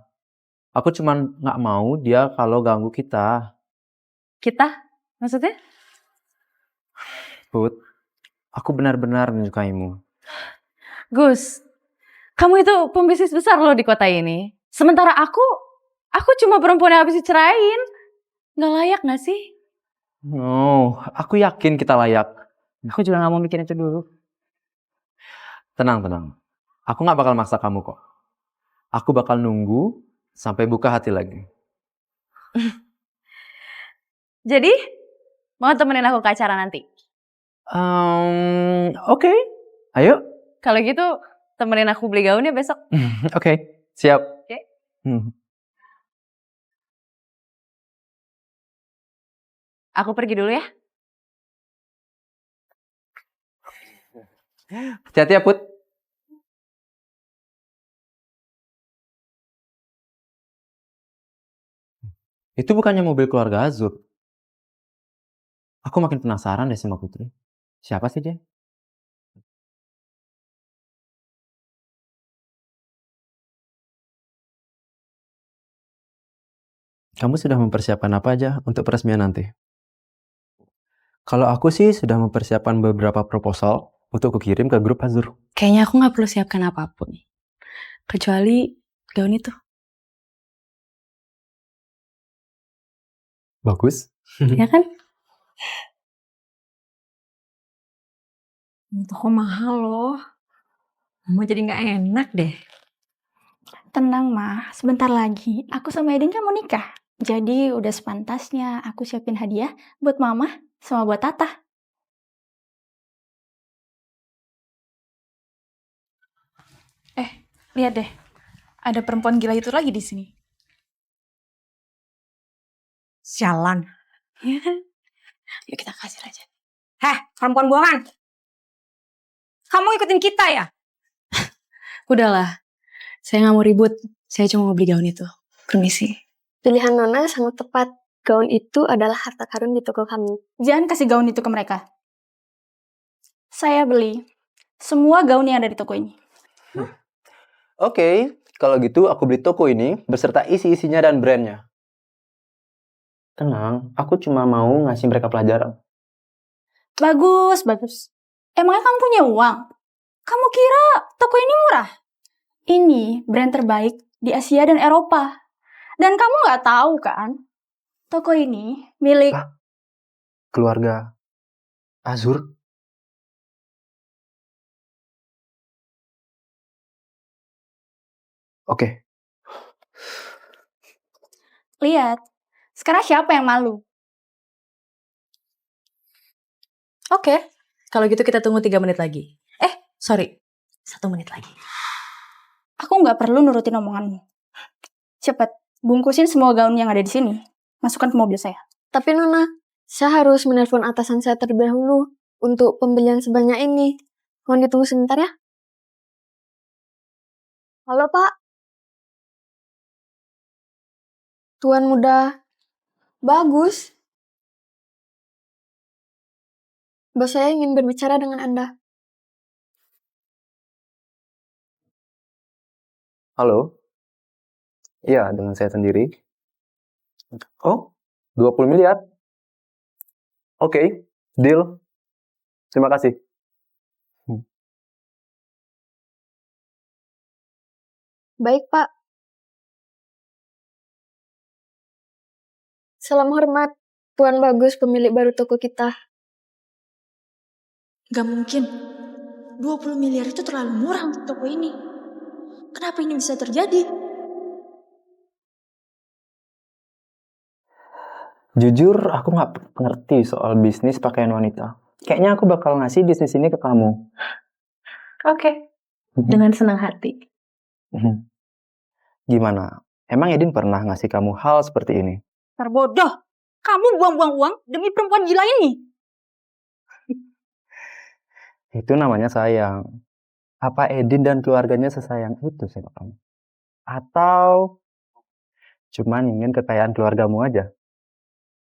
aku cuman nggak mau dia kalau ganggu kita. Kita? Maksudnya? Put, aku benar-benar menyukaimu. Gus, kamu itu pembisnis besar loh di kota ini. Sementara aku cuma perempuan yang habis dicerain. Nggak layak nggak sih? No, aku yakin kita layak. Aku juga nggak mau bikin itu dulu. Tenang. Aku nggak bakal maksa kamu kok. Aku bakal nunggu sampai buka hati lagi. Jadi, mau temenin aku ke acara nanti? Oke. Ayo. Kalau gitu, temenin aku beli gaunnya besok. Oke, siap. Oke. Aku pergi dulu ya. Hati-hati ya, Put. Itu bukannya mobil keluarga Azur. Aku makin penasaran deh sama Putri. Siapa sih dia? Kamu sudah mempersiapkan apa aja untuk peresmian nanti? Kalau aku sih sudah mempersiapkan beberapa proposal untuk kukirim ke grup Azur. Kayaknya aku nggak perlu siapkan apapun. Kecuali gaun itu. Bagus. Ya kan? Ini toko mahal loh. Mama jadi nggak enak deh. Tenang, Ma. Sebentar lagi aku sama Edin kan mau nikah. Jadi udah sepantasnya aku siapin hadiah buat Mama sama buat Tata. Lihat deh. Ada perempuan gila itu lagi di sini. Sialan. Yuk kita kasih aja. Perempuan buangan. Kamu ikutin kita ya? Udahlah. Saya nggak mau ribut. Saya cuma mau beli gaun itu. Permisi. Pilihan Nona sangat tepat. Gaun itu adalah harta karun di toko kami. Jangan kasih gaun itu ke mereka. Saya beli semua gaun yang ada di toko ini. Oke, kalau gitu aku beli toko ini beserta isi-isinya dan brandnya. Tenang, aku cuma mau ngasih mereka pelajaran. Bagus. Emangnya kamu punya uang? Kamu kira toko ini murah? Ini brand terbaik di Asia dan Eropa. Dan kamu nggak tahu kan? Toko ini milik... Keluarga Azur? Oke. Lihat, sekarang siapa yang malu? Oke, Kalau gitu kita tunggu 3 menit lagi. Sorry, 1 menit lagi. Aku nggak perlu nurutin omonganmu. Cepet, bungkusin semua gaun yang ada di sini. Masukkan ke mobil saya. Tapi Nona, saya harus menelpon atasan saya terlebih dahulu untuk pembelian sebanyak ini. Mohon ditunggu sebentar ya. Halo Pak. Tuan muda. Bagus. Bos saya ingin berbicara dengan Anda. Halo? Iya, dengan saya sendiri. Oh, 20 miliar? Oke, deal. Terima kasih. Baik, Pak. Salam hormat, Tuan Bagus, pemilik baru toko kita. Gak mungkin. 20 miliar itu terlalu murah untuk toko ini. Kenapa ini bisa terjadi? Jujur, aku nggak ngerti soal bisnis pakaian wanita. Kayaknya aku bakal ngasih bisnis ini ke kamu. Oke. Dengan senang hati. Gimana? Emang Edin pernah ngasih kamu hal seperti ini? Terbodoh. Kamu buang-buang uang demi perempuan gila ini. Itu namanya sayang. Apa Edin dan keluarganya sesayang itu sama kamu? Atau cuman ingin kekayaan keluargamu aja?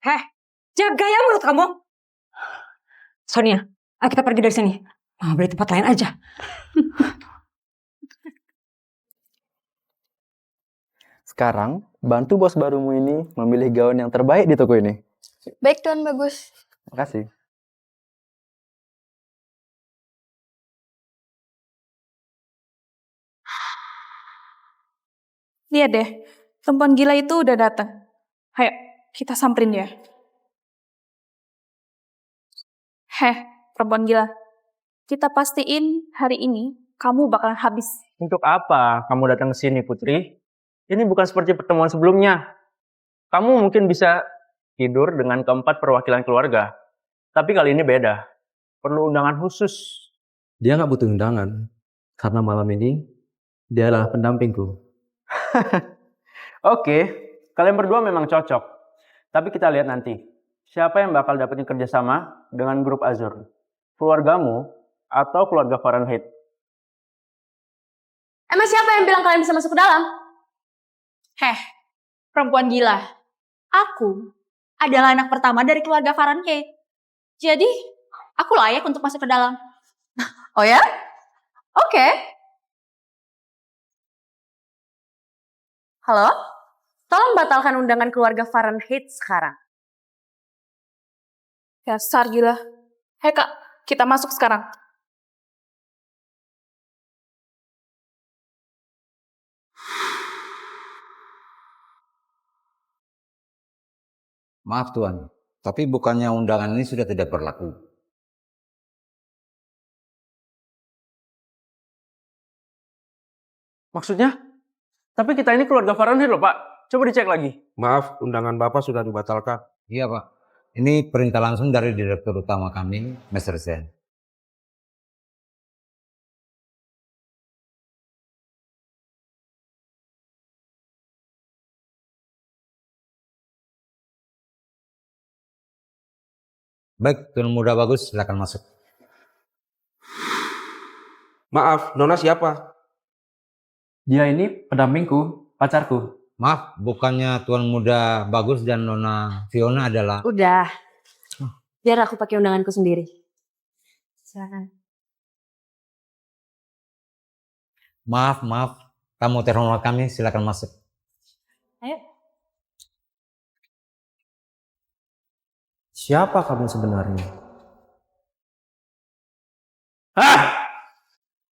Heh, jaga ya mulut kamu. Sonia, ayo kita pergi dari sini. Mau beli tempat lain aja. Sekarang, bantu bos barumu ini memilih gaun yang terbaik di toko ini. Baik, Tuan Bagus. Makasih. Lihat deh, perempuan gila itu udah datang. Ayo, kita samperin dia. Perempuan gila. Kita pastiin hari ini kamu bakalan habis. Untuk apa kamu datang ke sini, Putri? Ini bukan seperti pertemuan sebelumnya. Kamu mungkin bisa tidur dengan keempat perwakilan keluarga. Tapi kali ini beda. Perlu undangan khusus. Dia nggak butuh undangan. Karena malam ini, dia adalah pendampingku. Oke, kalian berdua memang cocok. Tapi kita lihat nanti. Siapa yang bakal dapetin kerjasama dengan grup Azur? Keluargamu atau keluarga Fahrenheit? Emang siapa yang bilang kalian bisa masuk ke dalam? Perempuan gila. Aku adalah anak pertama dari keluarga Fahrenheit. Jadi, aku layak untuk masuk ke dalam. Oh ya? Oke. Halo? Tolong batalkan undangan keluarga Fahrenheit sekarang. Dasar gila. Hei Kak, kita masuk sekarang. Maaf Tuan, tapi bukannya undangan ini sudah tidak berlaku. Maksudnya? Tapi kita ini keluarga Fahrenheit loh Pak. Coba dicek lagi. Maaf, undangan Bapak sudah dibatalkan. Iya Pak, ini perintah langsung dari Direktur Utama kami, Mr. Zen. Baik, Tuan Muda Bagus, silakan masuk. Maaf, Nona siapa? Dia ini pendampingku, pacarku. Maaf, bukannya Tuan Muda Bagus dan Nona Fiona adalah... Udah. Biar aku pakai undanganku sendiri. Silakan. Maaf, tamu terhormat kami silakan masuk. Ayo. Siapa kamu sebenarnya?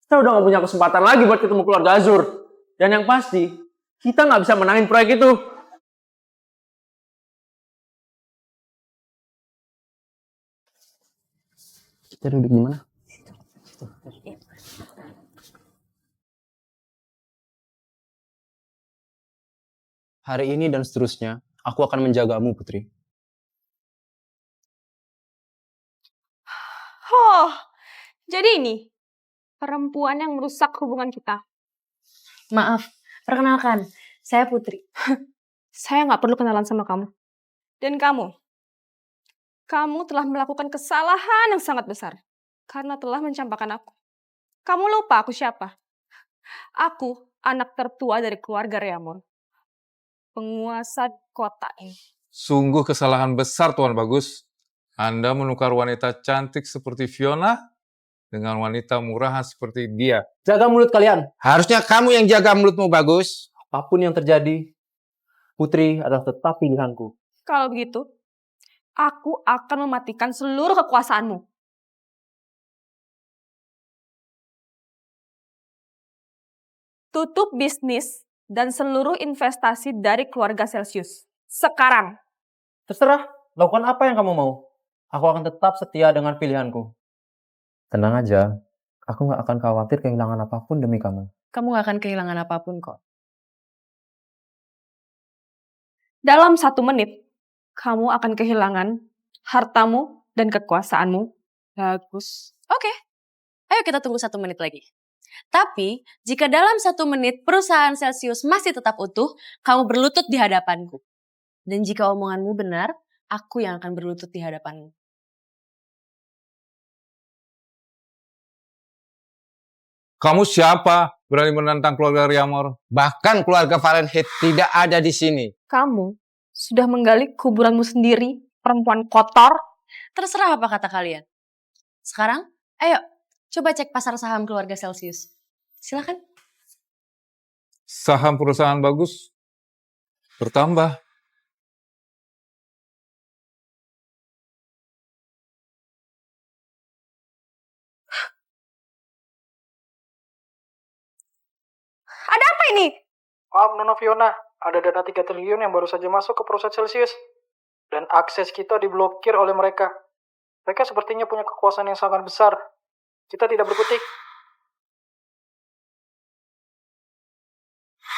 Kita udah gak punya kesempatan lagi buat ketemu keluarga Azur. Dan yang pasti, kita gak bisa menangin proyek itu. Kita duduk di mana? Hari ini dan seterusnya, aku akan menjagamu, Putri. Jadi ini, perempuan yang merusak hubungan kita. Maaf, perkenalkan, saya Putri. Saya nggak perlu kenalan sama kamu. Dan kamu telah melakukan kesalahan yang sangat besar. Karena telah mencampakkan aku. Kamu lupa aku siapa? Aku anak tertua dari keluarga Reamon. Penguasa kota ini. Sungguh kesalahan besar, Tuan Bagus. Anda menukar wanita cantik seperti Fiona dengan wanita murahan seperti dia. Jaga mulut kalian. Harusnya kamu yang jaga mulutmu, Bagus. Apapun yang terjadi, Putri adalah tetap pilihanku. Kalau begitu, aku akan mematikan seluruh kekuasaanmu. Tutup bisnis dan seluruh investasi dari keluarga Celsius. Sekarang. Terserah, lakukan apa yang kamu mau. Aku akan tetap setia dengan pilihanku. Tenang aja, aku nggak akan khawatir kehilangan apapun demi kamu. Kamu gak akan kehilangan apapun kok. Dalam 1 menit, kamu akan kehilangan hartamu dan kekuasaanmu. Bagus. Oke, ayo kita tunggu 1 menit lagi. Tapi, jika dalam 1 menit perusahaan Celsius masih tetap utuh, kamu berlutut di hadapanku. Dan jika omonganmu benar, aku yang akan berlutut di hadapanmu. Kamu siapa berani menantang keluarga Riamor? Bahkan keluarga Fahrenheit tidak ada di sini. Kamu sudah menggali kuburanmu sendiri, perempuan kotor. Terserah apa kata kalian. Sekarang, ayo coba cek pasar saham keluarga Celsius. Silakan. Saham perusahaan Bagus bertambah. Ada apa ini? Maaf Nona Fiona, ada dana 3 triliun yang baru saja masuk ke perusahaan Celsius. Dan akses kita diblokir oleh mereka. Mereka sepertinya punya kekuasaan yang sangat besar. Kita tidak berkutik.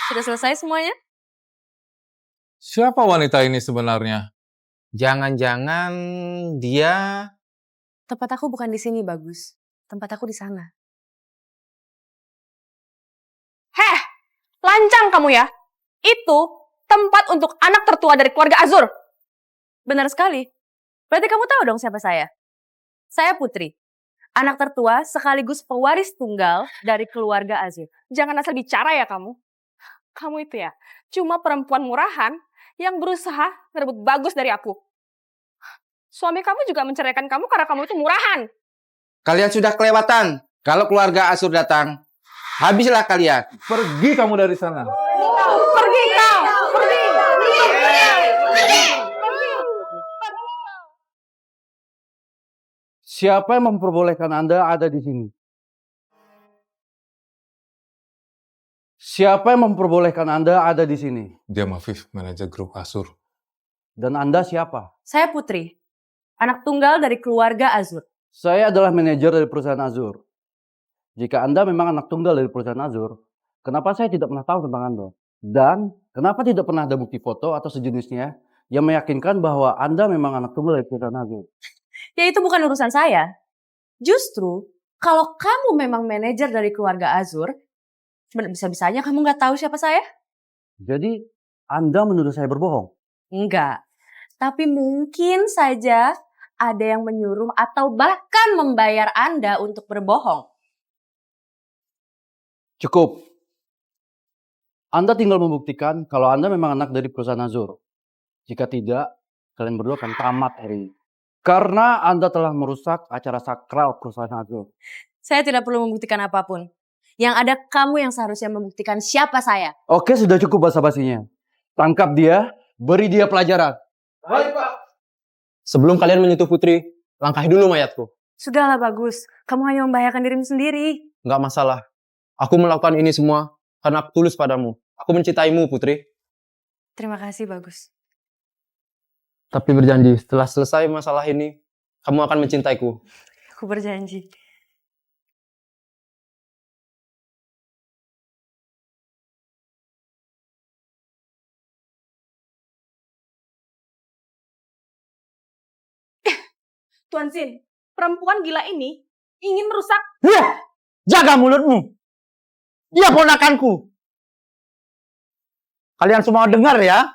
Sudah selesai semuanya? Siapa wanita ini sebenarnya? Jangan-jangan dia... Tempat aku bukan di sini, Bagus. Tempat aku di sana. Heh, lancang kamu ya. Itu tempat untuk anak tertua dari keluarga Azur. Benar sekali. Berarti kamu tahu dong siapa saya? Saya Putri. Anak tertua sekaligus pewaris tunggal dari keluarga Azur. Jangan asal bicara ya kamu. Kamu itu ya, cuma perempuan murahan yang berusaha ngerebut Bagus dari aku. Suami kamu juga menceraikan kamu karena kamu itu murahan. Kalian sudah kelewatan. Kalau keluarga Azur datang, habislah kalian. Pergi kamu dari sana. Pergi kau! Pergi! Siapa yang memperbolehkan Anda ada di sini? Siapa yang memperbolehkan Anda ada di sini? Dia Mafif, manajer grup Azur. Dan Anda siapa? Saya Putri. Anak tunggal dari keluarga Azur. Saya adalah manajer dari perusahaan Azur. Jika Anda memang anak tunggal dari perusahaan Azur, kenapa saya tidak pernah tahu tentang Anda? Dan kenapa tidak pernah ada bukti foto atau sejenisnya yang meyakinkan bahwa Anda memang anak tunggal dari perusahaan Azur? Ya itu bukan urusan saya. Justru, kalau kamu memang manajer dari keluarga Azur, bisa-bisanya kamu nggak tahu siapa saya? Jadi, Anda menuduh saya berbohong? Enggak. Tapi mungkin saja ada yang menyuruh atau bahkan membayar Anda untuk berbohong. Cukup. Anda tinggal membuktikan kalau Anda memang anak dari perusahaan Azur. Jika tidak, kalian berdua akan tamat hari ini. Karena Anda telah merusak acara sakral perusahaan Azur. Saya tidak perlu membuktikan apapun. Yang ada kamu yang seharusnya membuktikan siapa saya. Oke, sudah cukup basa-basinya. Tangkap dia, beri dia pelajaran. Baik, Pak. Sebelum kalian menyentuh Putri, langkahi dulu mayatku. Sudahlah Bagus, kamu hanya membahayakan dirimu sendiri. Nggak masalah. Aku melakukan ini semua karena aku tulus padamu. Aku mencintaimu, Putri. Terima kasih Bagus. Tapi berjanji, setelah selesai masalah ini, kamu akan mencintaiku. Aku berjanji. Tuan Zin, perempuan gila ini ingin merusak. Jaga mulutmu. Dia ponakanku. Kalian semua dengar ya.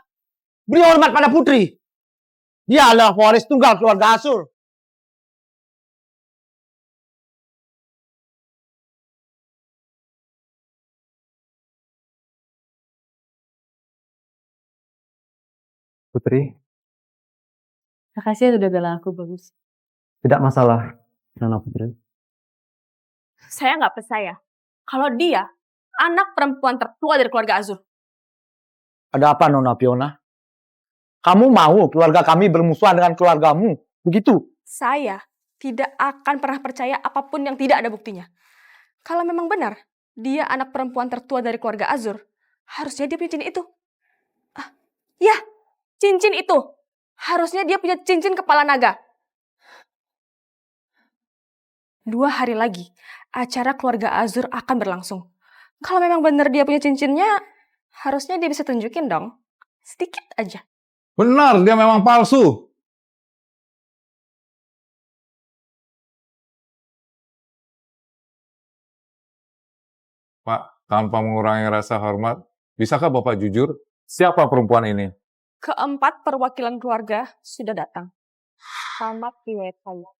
Beri hormat pada Putri. Dia adalah pewaris tunggal keluarga Asur. Putri, Makasih ya udah bela aku, Bagus. tidak masalah, Nona Putri. Saya nggak percaya kalau dia anak perempuan tertua dari keluarga Azur. Ada apa Nona Fiona? Kamu mau keluarga kami bermusuhan dengan keluargamu? Begitu? Saya tidak akan pernah percaya apapun yang tidak ada buktinya. Kalau memang benar dia anak perempuan tertua dari keluarga Azur, harusnya dia punya cincin itu. Ya, cincin itu. Harusnya dia punya cincin kepala naga. 2 hari lagi, acara keluarga Azur akan berlangsung. Kalau memang benar dia punya cincinnya, harusnya dia bisa tunjukin dong. Sedikit aja. Benar, dia memang palsu. Pak, tanpa mengurangi rasa hormat, bisakah Bapak jujur? Siapa perempuan ini? Keempat perwakilan keluarga sudah datang. Selamat riwayat saya.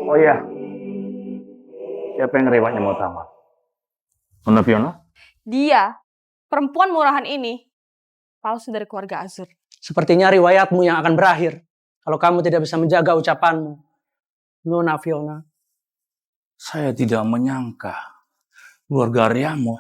Oh iya. Siapa yang riwayatnya mau tamat? Nona Fiona? Dia, perempuan murahan ini, palsu dari keluarga Azur. Sepertinya riwayatmu yang akan berakhir kalau kamu tidak bisa menjaga ucapanmu, Nona Fiona. Saya tidak menyangka keluarga Riamo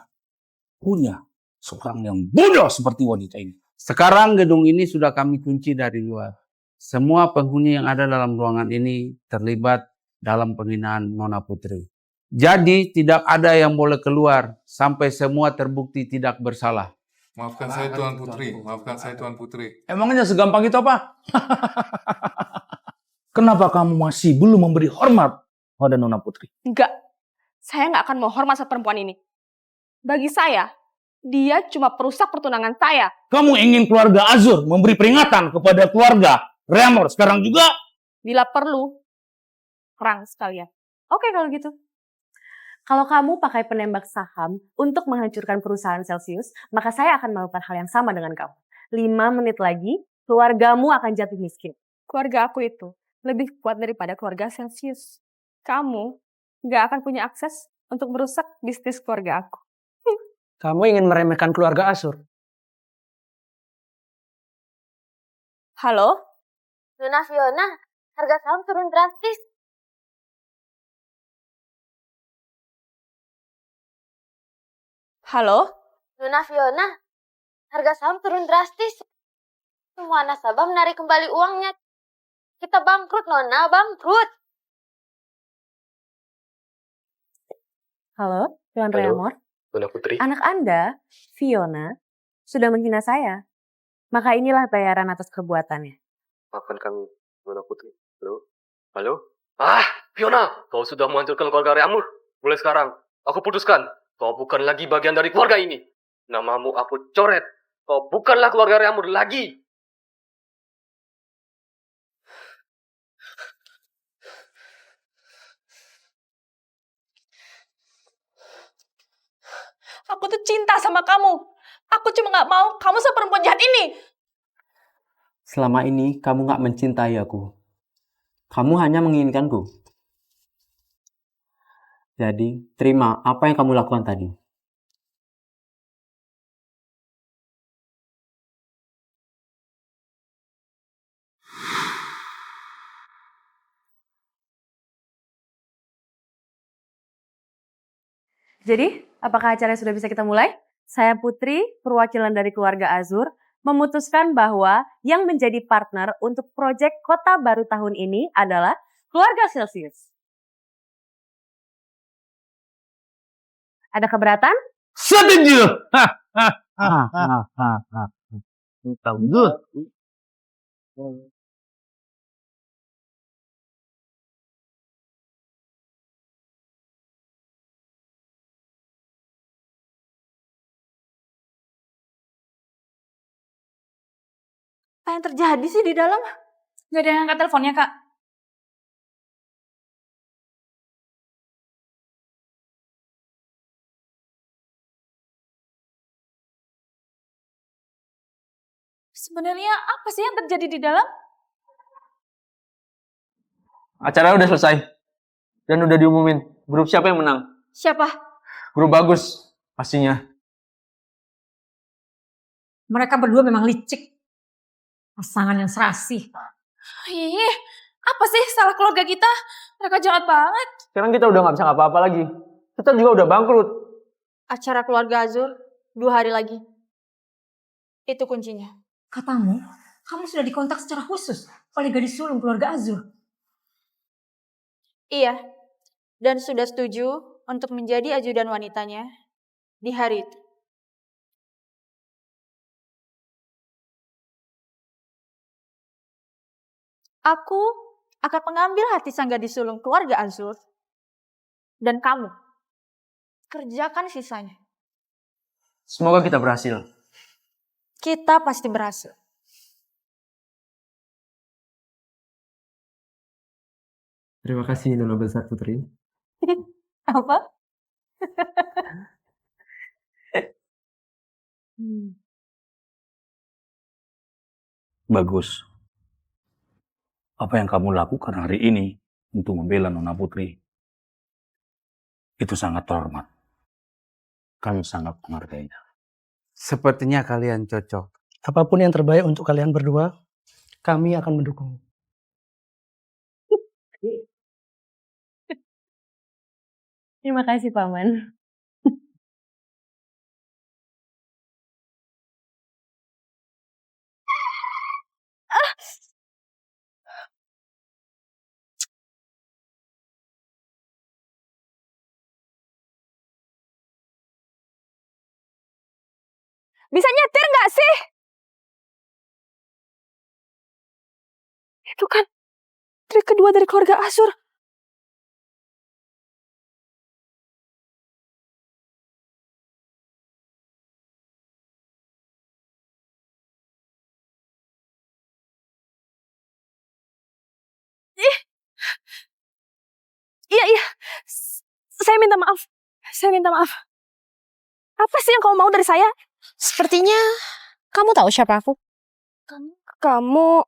punya seorang yang bodoh seperti wanita ini. Sekarang gedung ini sudah kami kunci dari luar. Semua penghuni yang ada dalam ruangan ini terlibat dalam penghinaan Nona Putri. Jadi tidak ada yang boleh keluar sampai semua terbukti tidak bersalah. Maafkan saya Tuan Putri, maafkan saya Tuan Putri. Emangnya segampang itu apa? Kenapa kamu masih belum memberi hormat pada Nona Putri? Enggak, saya nggak akan mau hormat sama perempuan ini. Bagi saya, dia cuma perusak pertunangan saya. Kamu ingin keluarga Azur memberi peringatan kepada keluarga Remor sekarang juga? Bila perlu, perang sekalian. Oke kalau gitu. Kalau kamu pakai penembak saham untuk menghancurkan perusahaan Celsius, maka saya akan melakukan hal yang sama dengan kamu. 5 menit lagi, keluargamu akan jatuh miskin. Keluarga aku itu lebih kuat daripada keluarga Celsius. Kamu nggak akan punya akses untuk merusak bisnis keluarga aku. Kamu ingin meremehkan keluarga Asur? Halo? Nona Fiona, harga saham turun drastis. Halo? Nona Fiona, harga saham turun drastis. Semua nasabah menarik kembali uangnya. Kita bangkrut, Nona, bangkrut. Halo, Tuan Reamor. Nona Putri. Anak Anda, Fiona, sudah menghina saya. Maka inilah bayaran atas perbuatannya. Maafkan kami, Nona Putri. Halo? Halo? Ah, Fiona, kau sudah menghancurkan keluarga Reamur. Mulai sekarang, aku putuskan, kau bukan lagi bagian dari keluarga ini. Namamu aku coret. Kau bukanlah keluarga Reamur lagi. Aku tuh cinta sama kamu. Aku cuma gak mau kamu sama perempuan jahat ini. Selama ini kamu gak mencintai aku. Kamu hanya menginginkanku. Jadi, terima apa yang kamu lakukan tadi. Jadi, apakah acara sudah bisa kita mulai? Saya Putri, perwakilan dari keluarga Azur, memutuskan bahwa yang menjadi partner untuk proyek Kota Baru tahun ini adalah keluarga Celsius. Ada keberatan? Setuju! Apa yang terjadi sih di dalam? Gak ada yang angkat teleponnya, Kak. Sebenarnya apa sih yang terjadi di dalam? Acara udah selesai. Dan udah diumumin. Grup siapa yang menang? Siapa? Grup bagus. Pastinya. Mereka berdua memang licik. Pasangan yang serasi. Ih, apa sih salah keluarga kita? Mereka jahat banget. Sekarang kita udah gak bisa apa-apa lagi. Kita juga udah bangkrut. Acara keluarga Azur 2 hari lagi. Itu kuncinya. Katamu, kamu sudah dikontak secara khusus oleh gadis sulung keluarga Azur. Iya. Dan sudah setuju untuk menjadi ajudan wanitanya di hari itu. Aku akan mengambil hati sang gadis sulung keluarga Azur. Dan kamu kerjakan sisanya. Semoga kita berhasil. Kita pasti berhasil. Terima kasih Nona Besar Putri. Apa? Bagus. Apa yang kamu lakukan hari ini untuk membela Nona Putri, itu sangat terhormat. Kami sangat menghargainya. Sepertinya kalian cocok. Apapun yang terbaik untuk kalian berdua, kami akan mendukung. Terima kasih, Paman. Bisa nyetir nggak sih? Itu kan trik kedua dari keluarga Azur. Iya. Saya minta maaf. Saya minta maaf. Apa sih yang kamu mau dari saya? Sepertinya kamu tahu siapa aku? Kamu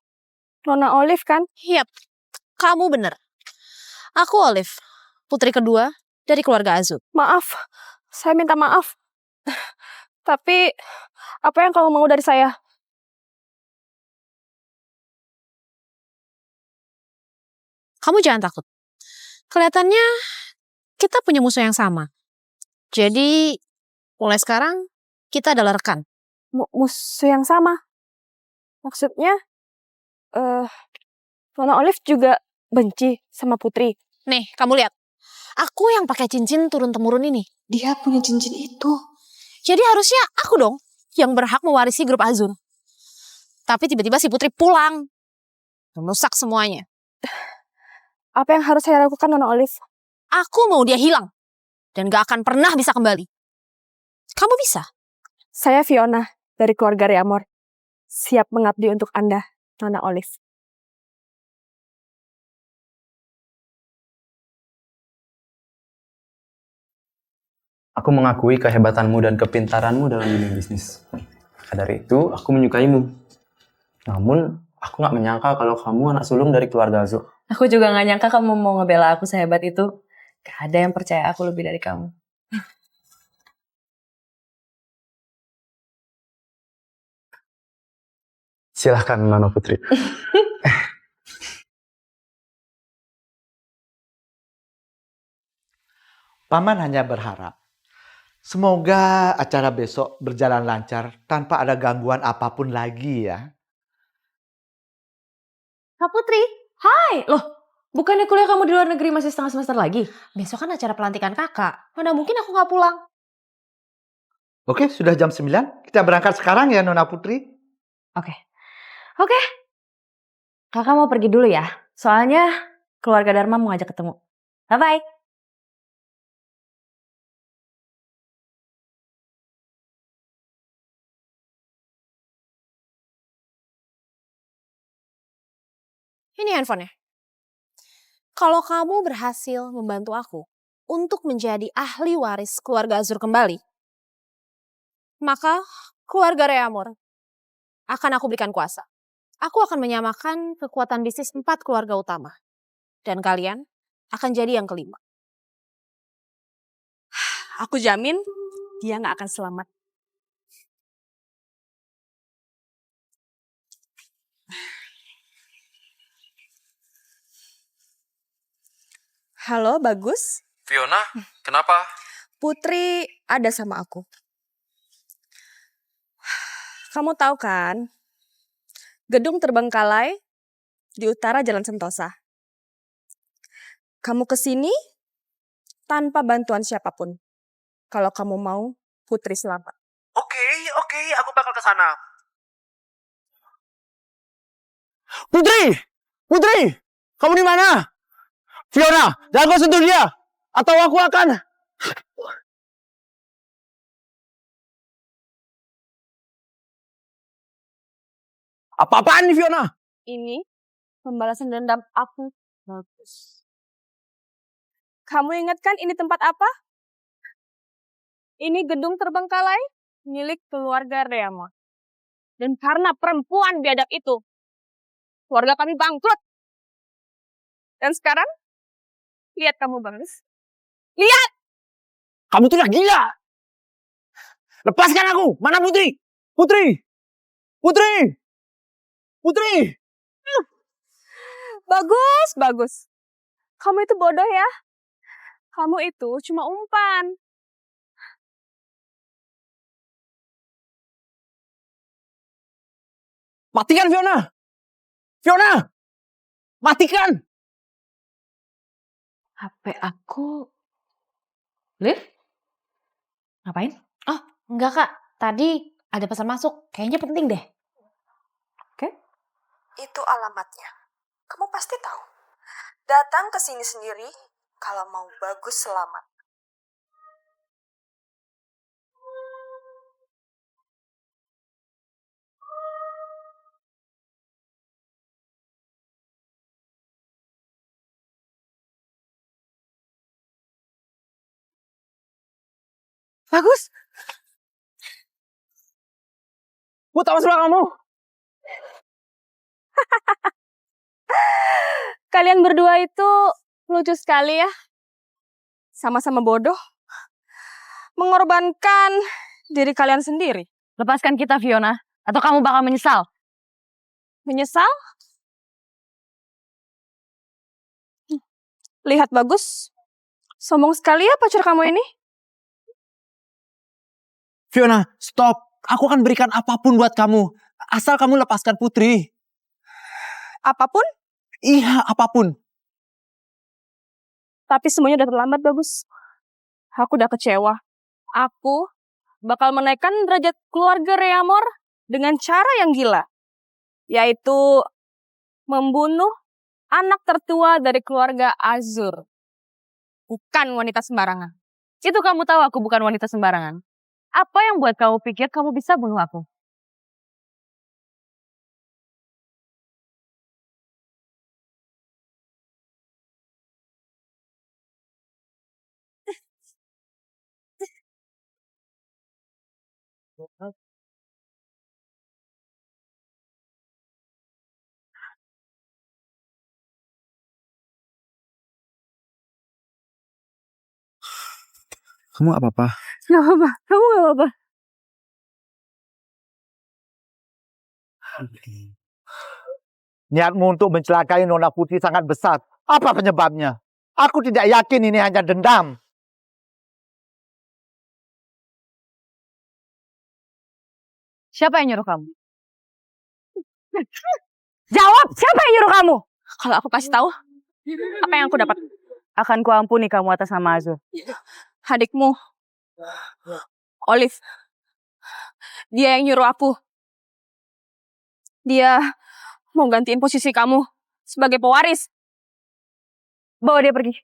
Nona Olive kan? Yap, kamu bener. Aku Olive, putri kedua dari keluarga Azur. Maaf, saya minta maaf. Tapi apa yang kamu mau dari saya? Kamu jangan takut. Kelihatannya kita punya musuh yang sama. Jadi mulai sekarang kita adalah rekan. Musuh yang sama? Maksudnya, Nona Olive juga benci sama Putri. Nih, kamu lihat. Aku yang pakai cincin turun-temurun ini. Dia punya cincin itu. Jadi harusnya aku dong yang berhak mewarisi grup Azur. Tapi tiba-tiba si Putri pulang. Merusak semuanya. Apa yang harus saya lakukan, Nona Olive? Aku mau dia hilang. Dan gak akan pernah bisa kembali. Kamu bisa? Saya Fiona dari keluarga Reamor. Siap mengabdi untuk Anda, Nona Olive. Aku mengakui kehebatanmu dan kepintaranmu dalam dunia bisnis. Maka dari itu, aku menyukaimu. Namun, aku gak menyangka kalau kamu anak sulung dari keluarga Azur. Aku juga gak nyangka kamu mau ngebela aku sehebat itu. Gak ada yang percaya aku lebih dari kamu. Silahkan, Nona Putri. Paman hanya berharap semoga acara besok berjalan lancar tanpa ada gangguan apapun lagi ya. Kak Putri, hai! Loh, bukannya kuliah kamu di luar negeri masih setengah semester lagi? Besok kan acara pelantikan kakak. Mana mungkin aku gak pulang. Oke, sudah jam 9. Kita berangkat sekarang ya, Nona Putri. Oke. Kakak mau pergi dulu ya. Soalnya keluarga Dharma mau ngajak ketemu. Bye-bye. Ini handphonenya. Kalau kamu berhasil membantu aku untuk menjadi ahli waris keluarga Azur kembali, maka keluarga Reamor akan aku berikan kuasa. Aku akan menyamakan kekuatan bisnis 4 keluarga utama. Dan kalian akan jadi yang kelima. Aku jamin dia nggak akan selamat. Halo, Bagus. Fiona, kenapa? Putri ada sama aku. Kamu tahu kan, gedung terbengkalai di utara Jalan Sentosa. Kamu kesini tanpa bantuan siapapun. Kalau kamu mau Putri selamat. Oke, aku bakal ke sana. Putri! Putri! Kamu di mana? Fiona, jangan kau sentuh dia! Atau aku akan... Apa-apaan nih, Fiona? Ini pembalasan dendam aku. Bagus. Kamu ingat kan ini tempat apa? Ini gedung terbengkalai milik keluarga Reamor. Dan karena perempuan biadab itu, keluarga kami bangkrut. Dan sekarang, lihat kamu, Bagus. Lihat! Kamu tuh udah gila! Lepaskan aku! Mana Putri? Putri! Putri! Putri! Bagus, bagus. Kamu itu bodoh ya. Kamu itu cuma umpan. Matikan, Fiona! Fiona! Matikan! HP aku... Liv? Ngapain? Oh, enggak Kak. Tadi ada pesan masuk. Kayaknya penting deh. Itu alamatnya. Kamu pasti tahu. Datang ke sini sendiri kalau mau Bagus selamat. Bagus! Gue tahu sebelah kamu! Kalian berdua itu lucu sekali ya. Sama-sama bodoh. Mengorbankan diri kalian sendiri. Lepaskan kita, Fiona. Atau kamu bakal menyesal. Menyesal? Lihat Bagus. Sombong sekali ya pacar kamu ini. Fiona, stop! Aku akan berikan apapun buat kamu. Asal kamu lepaskan Putri. Apapun? Iya, apapun. Tapi semuanya udah terlambat, Bagus. Aku udah kecewa. Aku bakal menaikkan derajat keluarga Reamor dengan cara yang gila. Yaitu membunuh anak tertua dari keluarga Azur. Bukan wanita sembarangan. Itu kamu tahu aku bukan wanita sembarangan. Apa yang buat kamu pikir kamu bisa bunuh aku? Kamu apa-apa? Gak apa-apa. Kamu gak apa-apa. Niatmu untuk mencelakai Nona Putri sangat besar. Apa penyebabnya? Aku tidak yakin ini hanya dendam. Siapa yang nyuruh kamu? Jawab, siapa yang nyuruh kamu? Kalau aku kasih tahu, apa yang aku dapat? Akan kuampuni kamu atas nama Azur. Adikmu, Olive. Dia yang nyuruh aku. Dia mau gantiin posisi kamu sebagai pewaris. Bawa dia pergi.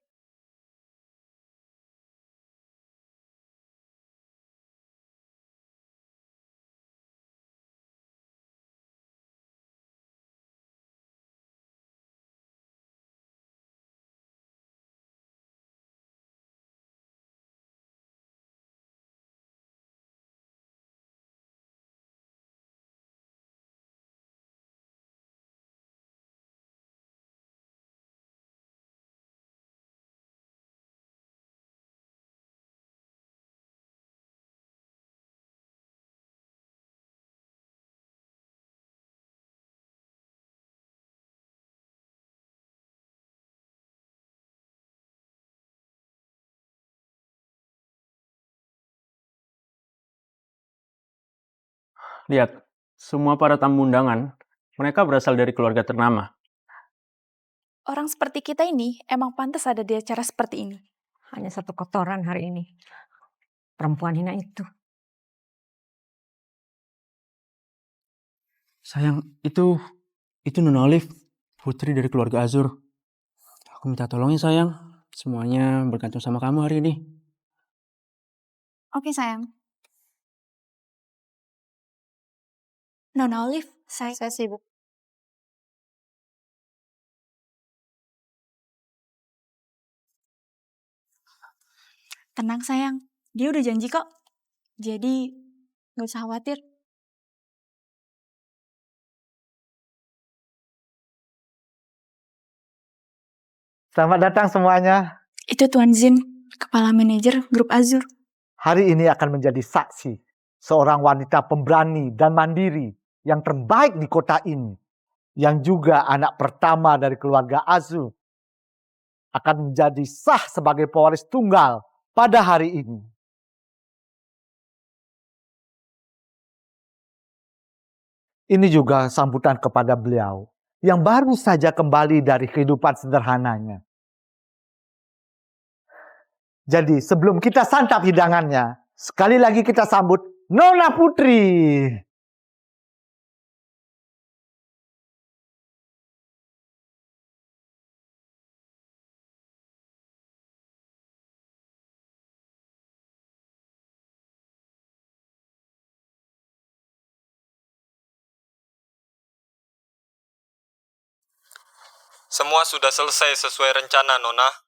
Lihat, semua para tamu undangan, mereka berasal dari keluarga ternama. Orang seperti kita ini emang pantas ada di acara seperti ini. Hanya satu kotoran hari ini. Perempuan hina itu. Sayang, itu Nona Olive, putri dari keluarga Azur. Aku minta tolong ya sayang, semuanya bergantung sama kamu hari ini. Oke sayang. Nona Olive, saya sibuk. Tenang sayang, dia udah janji kok. Jadi gak usah khawatir. Selamat datang semuanya. Itu Tuan Zin, kepala manajer grup Azur. Hari ini akan menjadi saksi seorang wanita pemberani dan mandiri yang terbaik di kota ini, yang juga anak pertama dari keluarga Azur, akan menjadi sah sebagai pewaris tunggal pada hari ini. Ini juga sambutan kepada beliau yang baru saja kembali dari kehidupan sederhananya. Jadi sebelum kita santap hidangannya, sekali lagi kita sambut Nona Putri. Semua sudah selesai sesuai rencana, Nona.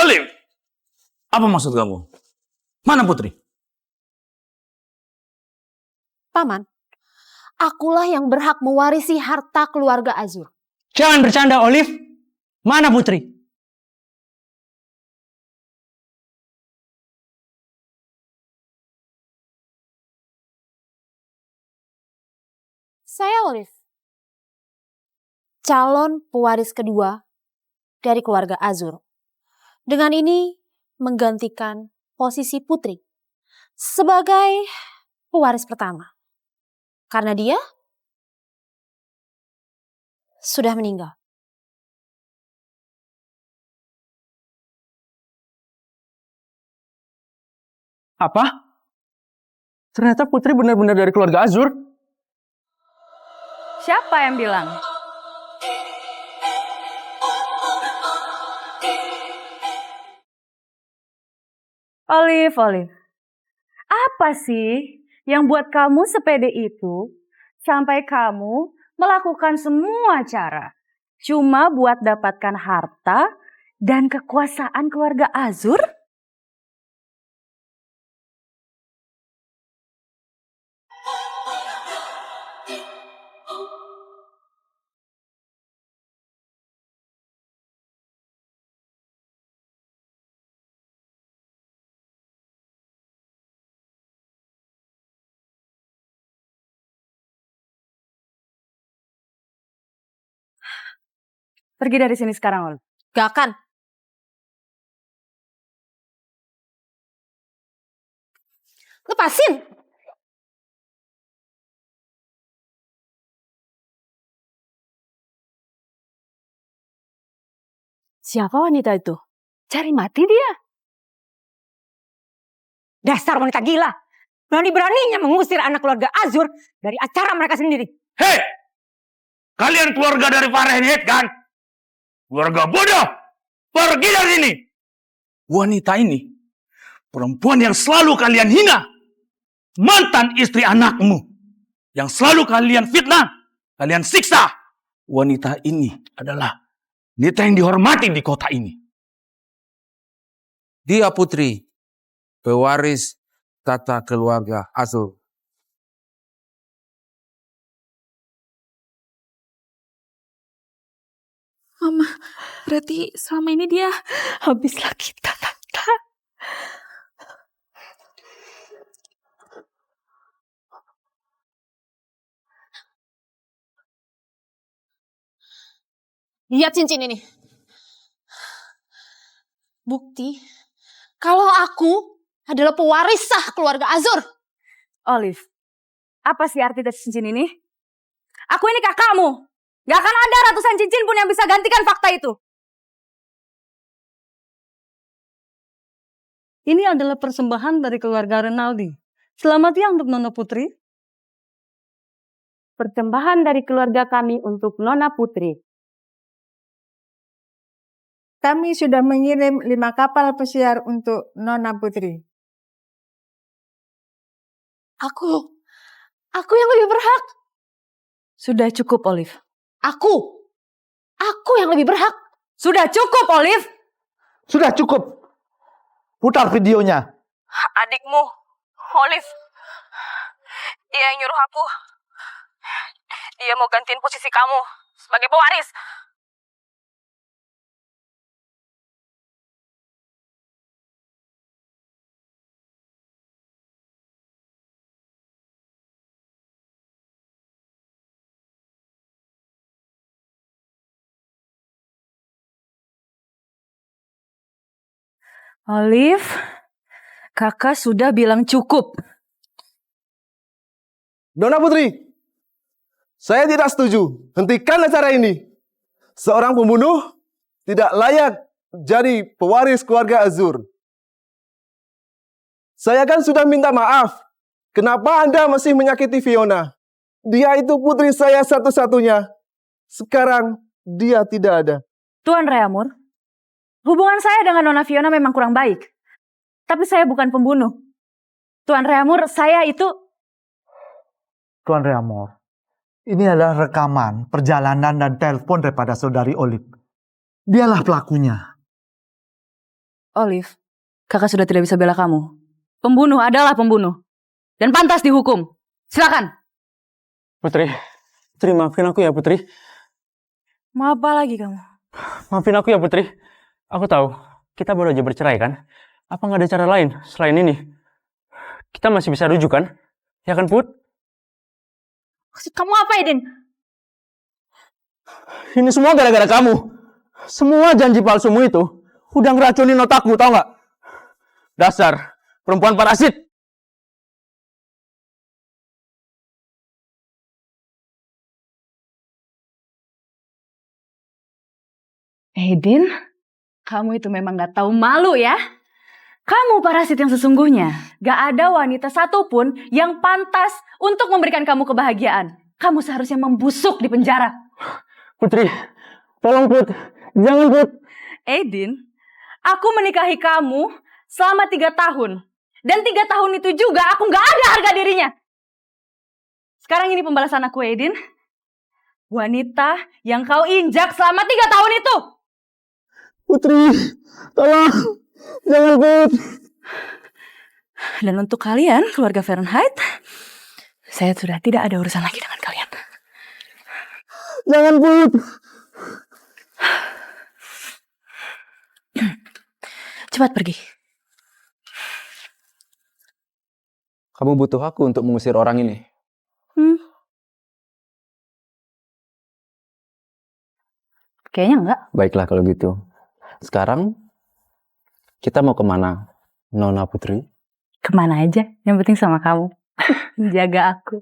Olive, apa maksud kamu? Mana Putri? Paman, akulah yang berhak mewarisi harta keluarga Azur. Jangan bercanda, Olive. Mana Putri? Saya Olive, calon pewaris kedua dari keluarga Azur. Dengan ini menggantikan posisi Putri sebagai pewaris pertama. Karena dia sudah meninggal. Apa? Ternyata Putri benar-benar dari keluarga Azur. Siapa yang bilang? Olive. Apa sih yang buat kamu sepede itu sampai kamu melakukan semua cara cuma buat dapatkan harta dan kekuasaan keluarga Azur? Pergi dari sini sekarang, Olive. Gak akan. Lepasin! Siapa wanita itu? Cari mati dia. Dasar wanita gila. Berani-beraninya mengusir anak keluarga Azur dari acara mereka sendiri. Hei! Kalian keluarga dari Fahrenheit kan? Keluarga bodoh! Pergi dari sini! Wanita ini, perempuan yang selalu kalian hina. Mantan istri anakmu. Yang selalu kalian fitnah. Kalian siksa. Wanita ini adalah wanita yang dihormati di kota ini. Dia Putri, pewaris tata keluarga Azur. Mama, berarti selama ini dia habislah kita, Tante. Lihat cincin ini. Bukti kalau aku adalah pewaris sah keluarga Azur. Olive, apa sih arti dari cincin ini? Aku ini kakakmu. Gak akan ada ratusan cincin pun yang bisa gantikan fakta itu. Ini adalah persembahan dari keluarga Renaldi. Selamat ya untuk Nona Putri. Persembahan dari keluarga kami untuk Nona Putri. Kami sudah mengirim 5 kapal pesiar untuk Nona Putri. Aku yang lebih berhak. Sudah cukup, Olive. Aku yang lebih berhak. Sudah cukup, Olive. Sudah cukup. Putar videonya. Adikmu, Olive. Dia yang nyuruh aku. Dia mau gantiin posisi kamu sebagai pewaris. Olive, kakak sudah bilang cukup. Nona Putri, saya tidak setuju. Hentikan acara ini. Seorang pembunuh tidak layak jadi pewaris keluarga Azur. Saya kan sudah minta maaf. Kenapa Anda masih menyakiti Fiona? Dia itu putri saya satu-satunya. Sekarang dia tidak ada. Tuan Reamur, hubungan saya dengan Nona Fiona memang kurang baik. Tapi saya bukan pembunuh. Tuan Reamur, saya itu... Tuan Reamur, ini adalah rekaman perjalanan dan telepon daripada saudari Olive. Dialah pelakunya. Olive, kakak sudah tidak bisa bela kamu. Pembunuh adalah pembunuh. Dan pantas dihukum. Silakan. Putri, maafin aku ya Putri. Mau apa lagi kamu? Maafin aku ya Putri. Aku tahu, kita baru aja bercerai kan? Apa nggak ada cara lain selain ini? Kita masih bisa rujuk kan? Ya kan Put? Maksud kamu apa, Edin? Ini semua gara-gara kamu. Semua janji palsumu itu udah ngeracunin otakku, tau nggak? Dasar perempuan parasit. Edin, kamu itu memang gak tahu malu ya. Kamu parasit yang sesungguhnya. Gak ada wanita satupun yang pantas untuk memberikan kamu kebahagiaan. Kamu seharusnya membusuk di penjara. Putri, tolong Put. Jangan Put. Edin, aku menikahi kamu selama 3 tahun. Dan 3 tahun itu juga aku gak ada harga dirinya. Sekarang ini pembalasan aku, Edin. Wanita yang kau injak selama 3 tahun itu. Putri, tolong. Jangan Put. Dan untuk kalian, keluarga Fahrenheit, saya sudah tidak ada urusan lagi dengan kalian. Jangan Put. Cepat pergi. Kamu butuh aku untuk mengusir orang ini? Kayaknya enggak. Baiklah kalau gitu. Sekarang kita mau kemana, Nona Putri? Kemana aja, yang penting sama kamu. Jaga aku.